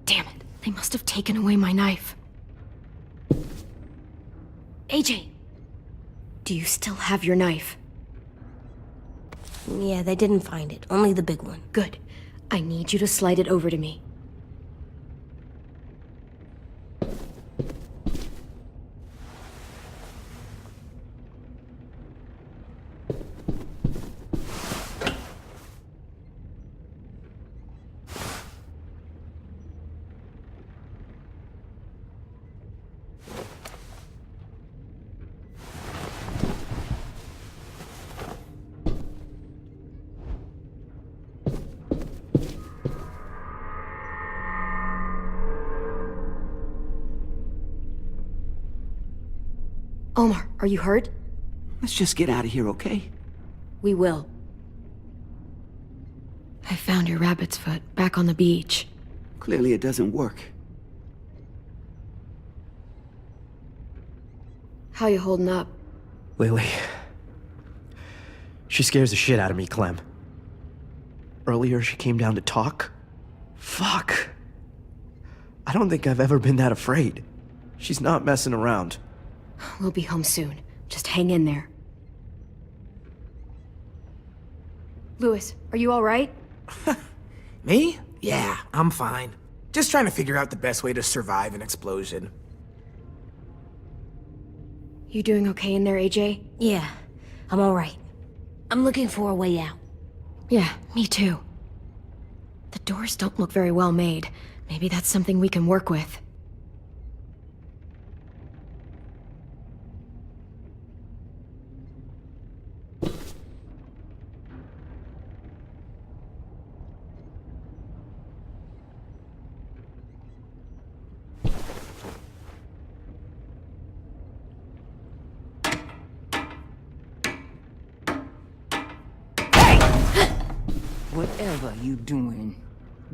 Speaker 1: Damn it, they must have taken away my knife. AJ! Do you still have your knife?
Speaker 4: Yeah, they didn't find it. Only the big one.
Speaker 1: Good. I need you to slide it over to me. Omar, are you hurt?
Speaker 13: Let's just get out of here, okay?
Speaker 1: We will. I found your rabbit's foot back on the beach.
Speaker 13: Clearly it doesn't work.
Speaker 1: How you holding up?
Speaker 15: Lily. She scares the shit out of me, Clem. Earlier she came down to talk. Fuck. I don't think I've ever been that afraid. She's not messing around.
Speaker 1: We'll be home soon. Just hang in there. Louis, are you all right?
Speaker 3: Me? Yeah, I'm fine. Just trying to figure out the best way to survive an explosion.
Speaker 1: You doing okay in there, AJ?
Speaker 4: Yeah, I'm all right. I'm looking for a way out.
Speaker 1: Yeah, me too. The doors don't look very well made. Maybe that's something we can work with.
Speaker 2: Whatever you doing,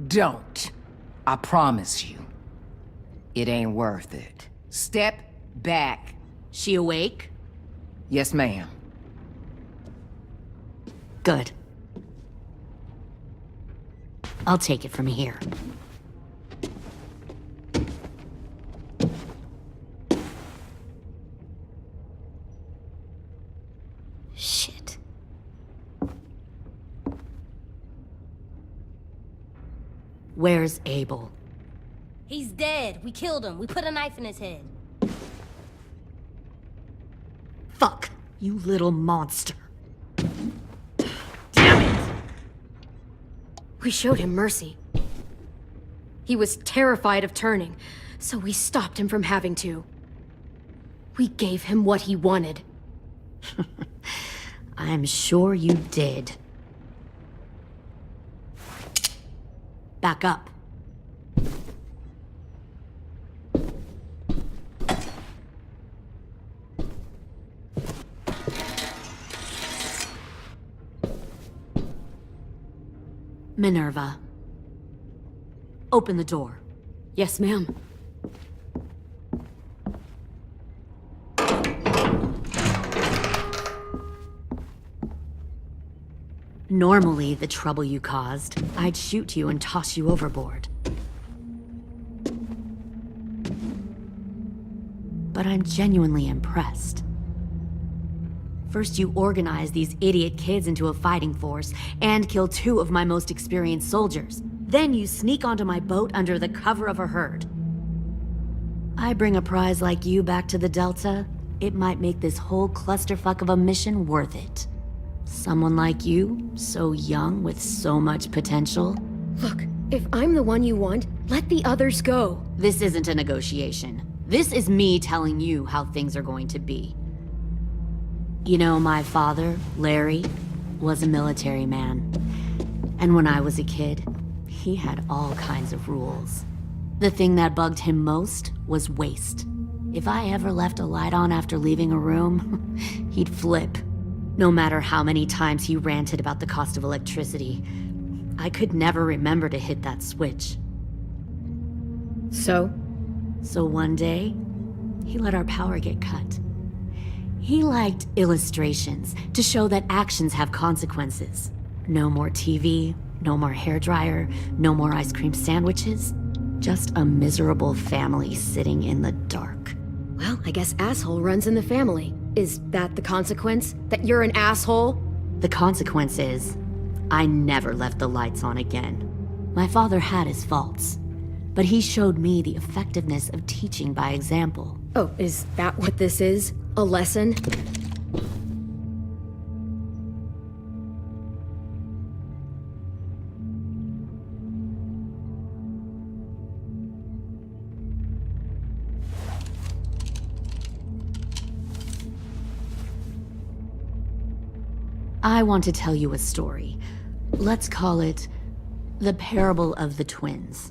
Speaker 2: don't. I promise you. It ain't worth it. Step back.
Speaker 5: She awake?
Speaker 2: Yes, ma'am.
Speaker 5: Good. I'll take it from here.
Speaker 4: Shit.
Speaker 5: Where's Abel?
Speaker 4: He's dead. We killed him. We put a knife in his head.
Speaker 5: Fuck, you little monster. Damn it!
Speaker 1: We showed him mercy. He was terrified of turning, so we stopped him from having to. We gave him what he wanted.
Speaker 5: I'm sure you did. Back up. Minerva. Open the door.
Speaker 1: Yes, ma'am.
Speaker 5: Normally, the trouble you caused, I'd shoot you and toss you overboard. But I'm genuinely impressed. First, you organize these idiot kids into a fighting force and kill 2 of my most experienced soldiers. Then you sneak onto my boat under the cover of a herd. I bring a prize like you back to the Delta, it might make this whole clusterfuck of a mission worth it. Someone like you, so young with so much potential.
Speaker 1: Look, if I'm the one you want, let the others go.
Speaker 5: This isn't a negotiation. This is me telling you how things are going to be. You know, my father, Larry, was a military man. And when I was a kid, he had all kinds of rules. The thing that bugged him most was waste. If I ever left a light on after leaving a room, he'd flip. No matter how many times he ranted about the cost of electricity, I could never remember to hit that switch.
Speaker 1: So
Speaker 5: one day, he let our power get cut. He liked illustrations to show that actions have consequences. No more TV, no more hairdryer, no more ice cream sandwiches. Just a miserable family sitting in the dark.
Speaker 1: Well, I guess asshole runs in the family. Is that the consequence? That you're an asshole?
Speaker 5: The consequence is, I never left the lights on again. My father had his faults, but he showed me the effectiveness of teaching by example.
Speaker 1: Oh, is that what this is? A lesson?
Speaker 5: I want to tell you a story. Let's call it the Parable of the Twins.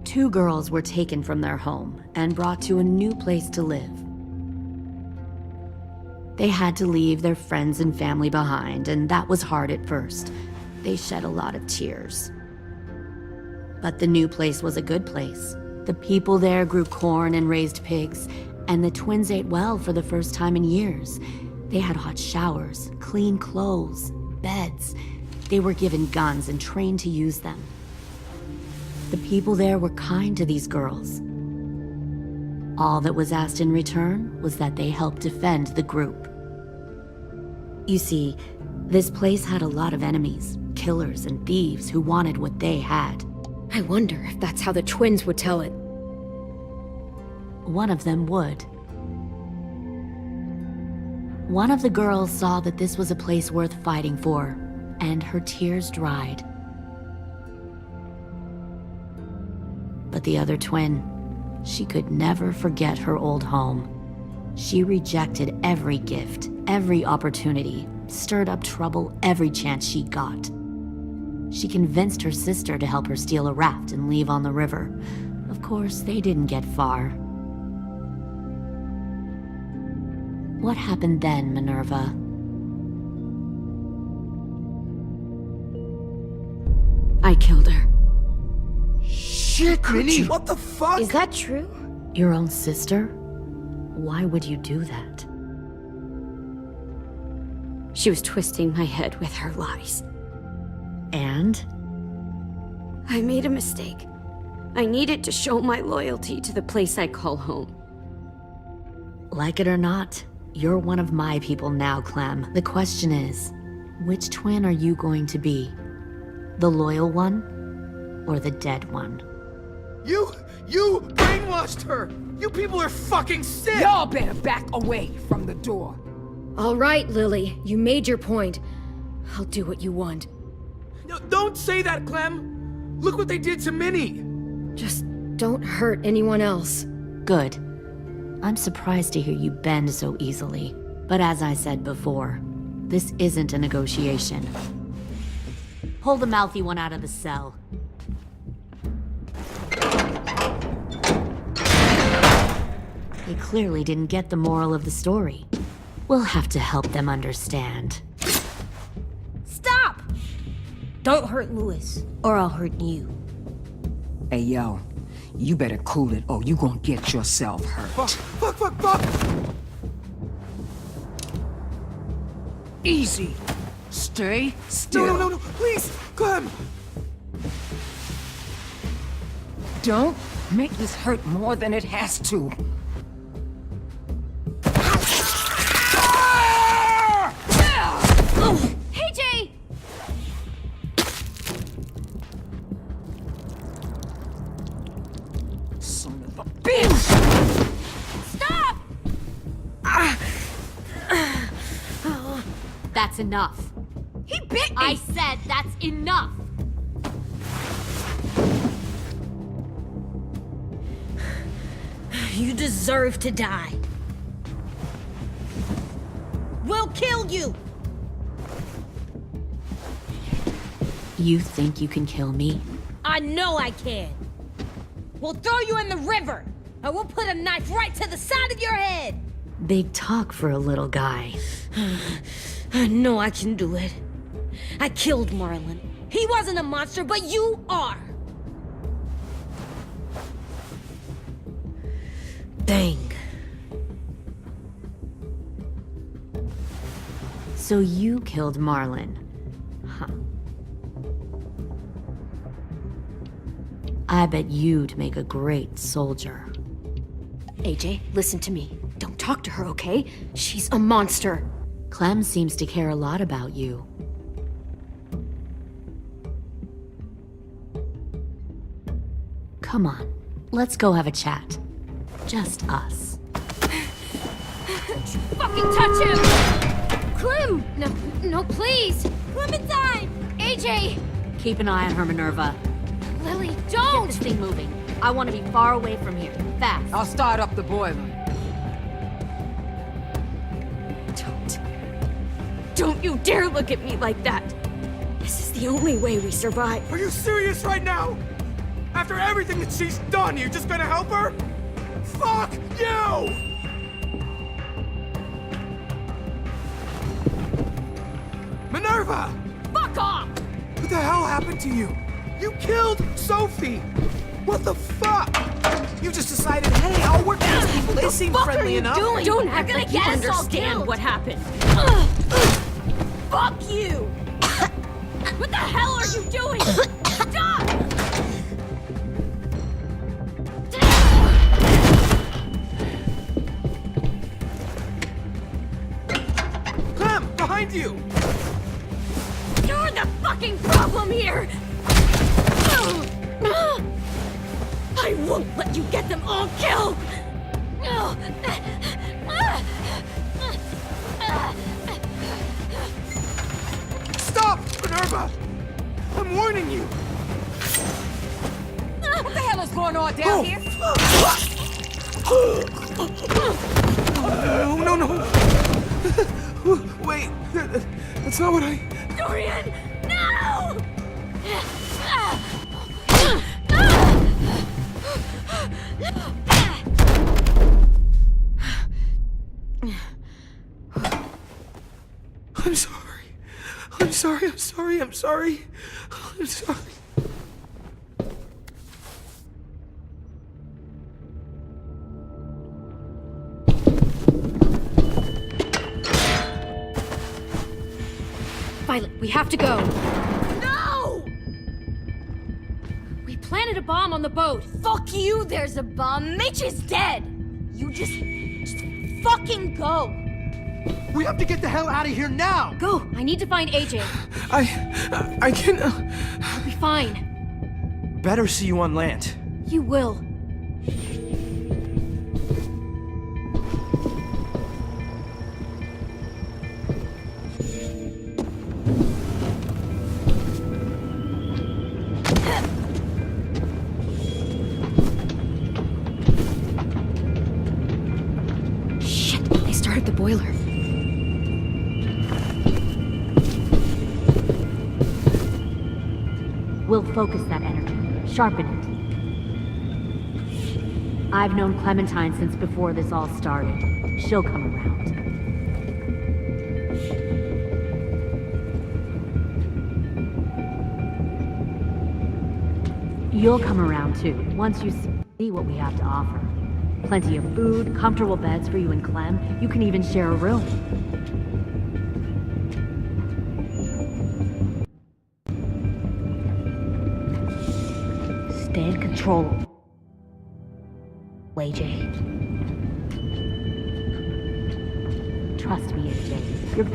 Speaker 5: 2 girls were taken from their home and brought to a new place to live. They had to leave their friends and family behind, and that was hard at first. They shed a lot of tears. But the new place was a good place. The people there grew corn and raised pigs, and the twins ate well for the first time in years. They had hot showers, clean clothes, beds. They were given guns and trained to use them. The people there were kind to these girls. All that was asked in return was that they help defend the group. You see, this place had a lot of enemies, killers and thieves who wanted what they had.
Speaker 1: I wonder if that's how the twins would tell it.
Speaker 5: One of them would. One of the girls saw that this was a place worth fighting for, and her tears dried. But the other twin, she could never forget her old home. She rejected every gift, every opportunity, stirred up trouble every chance she got. She convinced her sister to help her steal a raft and leave on the river. Of course, they didn't get far. What happened then, Minerva?
Speaker 1: I killed her.
Speaker 3: Shit, Minnie, what the fuck?
Speaker 4: Is that true?
Speaker 5: Your own sister? Why would you do that?
Speaker 1: She was twisting my head with her lies.
Speaker 5: And?
Speaker 9: I made a mistake. I needed to show my loyalty to the place I call home.
Speaker 5: Like it or not, you're one of my people now, Clem. The question is, which twin are you going to be? The loyal one, or the dead one.
Speaker 3: You brainwashed her! You people are fucking sick!
Speaker 2: Y'all better back away from the door.
Speaker 1: All right, Lily, you made your point. I'll do what you want.
Speaker 3: No, don't say that, Clem! Look what they did to Minnie!
Speaker 1: Just don't hurt anyone else.
Speaker 5: Good. I'm surprised to hear you bend so easily. But as I said before, this isn't a negotiation. Pull the mouthy one out of the cell. They clearly didn't get the moral of the story. We'll have to help them understand.
Speaker 4: Stop! Don't hurt Louis, or I'll hurt you.
Speaker 2: Hey, yo. You better cool it, or you gonna get yourself hurt.
Speaker 3: Fuck!
Speaker 2: Easy. Stay still.
Speaker 3: No, please, Clem!
Speaker 2: Don't make this hurt more than it has to.
Speaker 14: Hey, Jay!
Speaker 2: Son of a bitch!
Speaker 14: Stop!
Speaker 5: That's enough.
Speaker 14: He bit me!
Speaker 5: I said that's enough!
Speaker 4: You deserve to die. We'll kill you!
Speaker 5: You think you can kill me?
Speaker 4: I know I can. We'll throw you in the river, and we'll put a knife right to the side of your head.
Speaker 5: Big talk for a little guy.
Speaker 4: I know I can do it. I killed Marlon. He wasn't a monster, but you are. Dang.
Speaker 5: So you killed Marlon. Huh. I bet you'd make a great soldier.
Speaker 1: AJ, listen to me. Don't talk to her, okay? She's a monster.
Speaker 5: Clem seems to care a lot about you. Come on, let's go have a chat. Just us.
Speaker 14: Fucking touch him! Clem! No, please!
Speaker 4: Clementine!
Speaker 14: AJ!
Speaker 5: Keep an eye on her, Minerva.
Speaker 14: Lily,
Speaker 5: Get
Speaker 14: don't!
Speaker 5: this thing moving. I want to be far away from here. Fast.
Speaker 2: I'll start up the boiler.
Speaker 1: Don't you dare look at me like that! This is the only way we survive.
Speaker 3: Are you serious right now? After everything that she's done, you're just gonna help her? Fuck you! Minerva!
Speaker 2: Fuck off!
Speaker 3: What the hell happened to you? You killed Sophie! What the fuck? You just decided, hey, I'll work with these people. They seem friendly enough.
Speaker 1: Don't act
Speaker 14: gonna
Speaker 1: like you
Speaker 14: get us all
Speaker 1: understand
Speaker 14: killed.
Speaker 1: what happened.
Speaker 14: Fuck you! What the hell are you doing? Stop!
Speaker 3: Clem, behind you!
Speaker 14: You're the fucking problem here! I won't let you get them all killed!
Speaker 3: Stop, Minerva! I'm warning you!
Speaker 2: What the hell is going on down here?
Speaker 3: No. Wait, that's not what I...
Speaker 14: Dorian, no!
Speaker 3: I'm sorry.
Speaker 1: Violet, we have to go.
Speaker 14: No!
Speaker 1: We planted a bomb on the boat.
Speaker 14: Fuck you, there's a bomb. Mitch is dead! You just fucking go!
Speaker 15: We have to get the hell out of here now!
Speaker 1: Go! I need to find AJ.
Speaker 3: I can...
Speaker 1: We'll be fine.
Speaker 15: better see you on land.
Speaker 14: You will.
Speaker 1: Shit, they started the boiler.
Speaker 5: We'll focus that energy, sharpen it. I've known Clementine since before this all started. She'll come around. You'll come around too, once you see what we have to offer. Plenty of food, comfortable beds for you and Clem. You can even share a room. Stay in control, AJ. Trust me, AJ. You're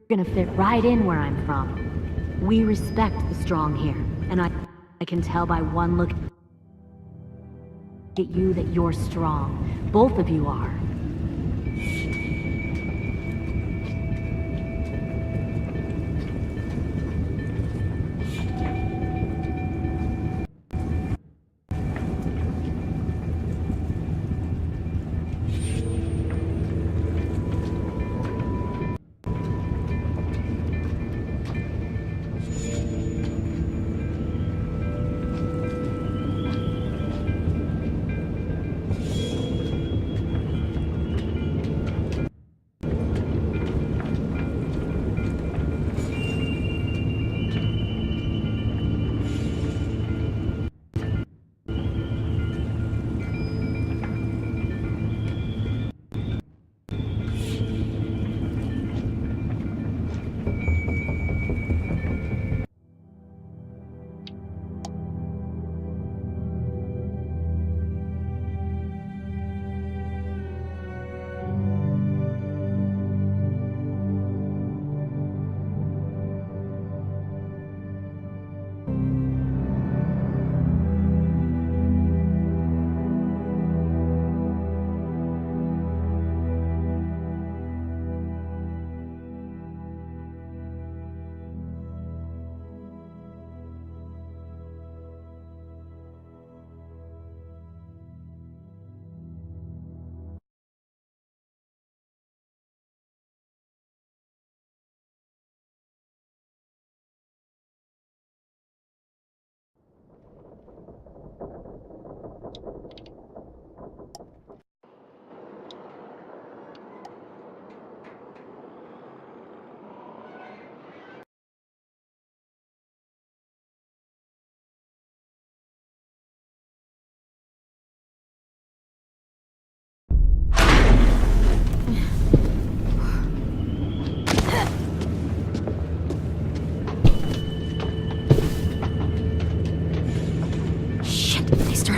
Speaker 5: gonna fit right in where I'm from. We respect the strong here, and I can tell by one look at you that you're strong. Both of you are.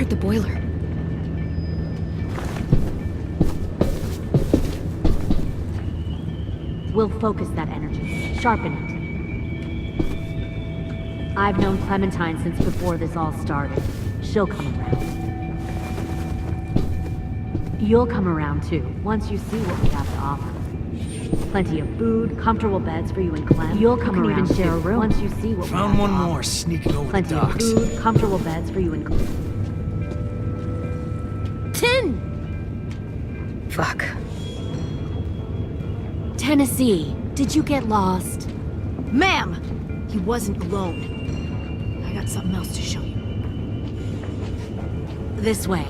Speaker 1: The boiler.
Speaker 5: We'll focus that energy, sharpen it. I've known Clementine since before this all started. She'll come around. You'll come around too, once you see what we have to offer. Plenty of food, comfortable beds for you and Clem. You'll come around even share a room once you see what we have to offer.
Speaker 3: Found one more sneaking over
Speaker 5: Plenty
Speaker 3: the docks.
Speaker 5: of food, comfortable beds for you and Clem.
Speaker 1: Fuck.
Speaker 5: Tennessee, did you get lost?
Speaker 14: Ma'am! He wasn't alone. I got something else to show you.
Speaker 5: This way.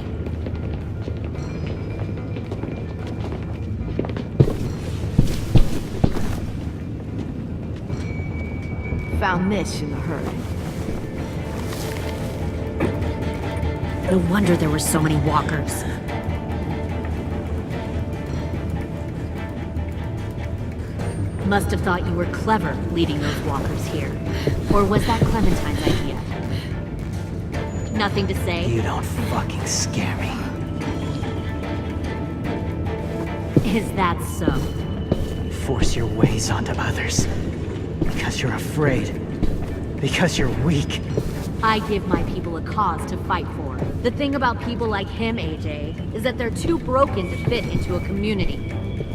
Speaker 14: Found this in the herd.
Speaker 5: No wonder there were so many walkers. Must have thought you were clever leading those walkers here. Or was that Clementine's idea? Nothing to say?
Speaker 8: You don't fucking scare me.
Speaker 5: Is that so?
Speaker 8: Force your ways onto others. Because you're afraid. Because you're weak.
Speaker 5: I give my people a cause to fight for. The thing about people like him, AJ, is that they're too broken to fit into a community.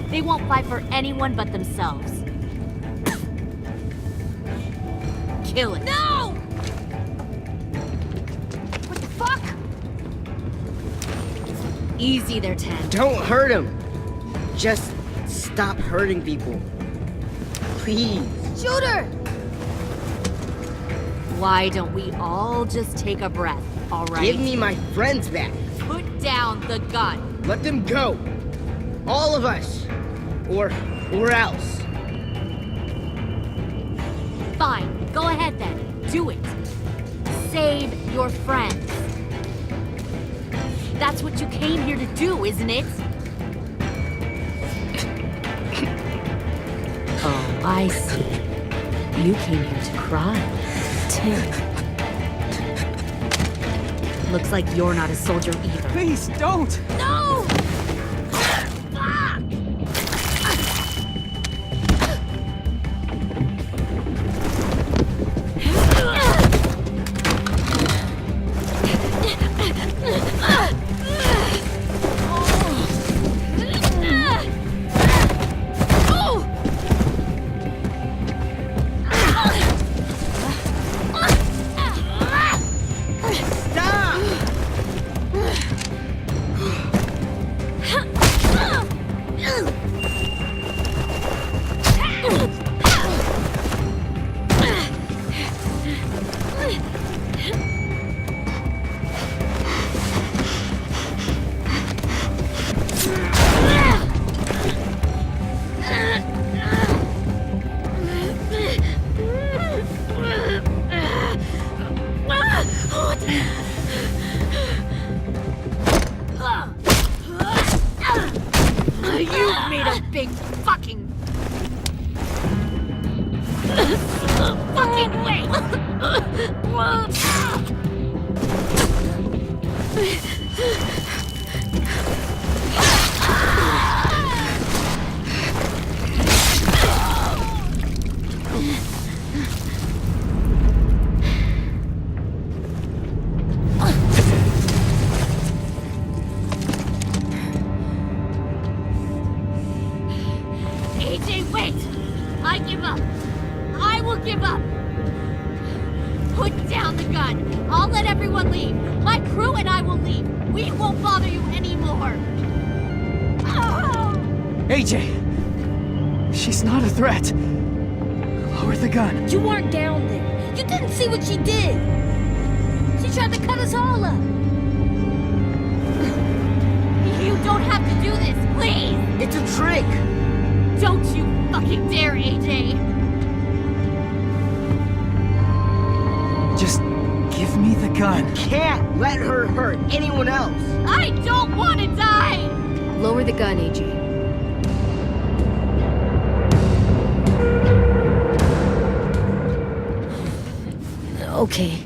Speaker 5: They won't fight for anyone but themselves. Kill it.
Speaker 14: No! What the fuck?
Speaker 5: Easy there, 10.
Speaker 10: Don't hurt him. Just stop hurting people. Please.
Speaker 14: Shoot her!
Speaker 5: Why don't we all just take a breath, alright?
Speaker 10: Give me my friends back.
Speaker 5: Put down the gun.
Speaker 10: Let them go. All of us. Or else.
Speaker 5: Fine, go ahead then. Do it. Save your friends. That's what you came here to do, isn't it? Oh, I see. You came here to cry.
Speaker 1: Tim.
Speaker 5: Looks like you're not a soldier either.
Speaker 15: Please, don't!
Speaker 14: No!
Speaker 5: You made a big fucking wait! AJ, wait! I give up. I will give up. Put down the gun. I'll let everyone leave. My crew and I will leave. We won't bother you anymore.
Speaker 15: AJ! She's not a threat. Lower the gun.
Speaker 14: You weren't down there. You didn't see what she did. She tried to cut us all up.
Speaker 5: You don't have to do this, please!
Speaker 10: It's a trick.
Speaker 5: Don't you fucking dare, AJ!
Speaker 15: Just give me the gun.
Speaker 10: Can't let her hurt anyone else.
Speaker 5: I don't want to die!
Speaker 1: Lower the gun, AJ. Okay.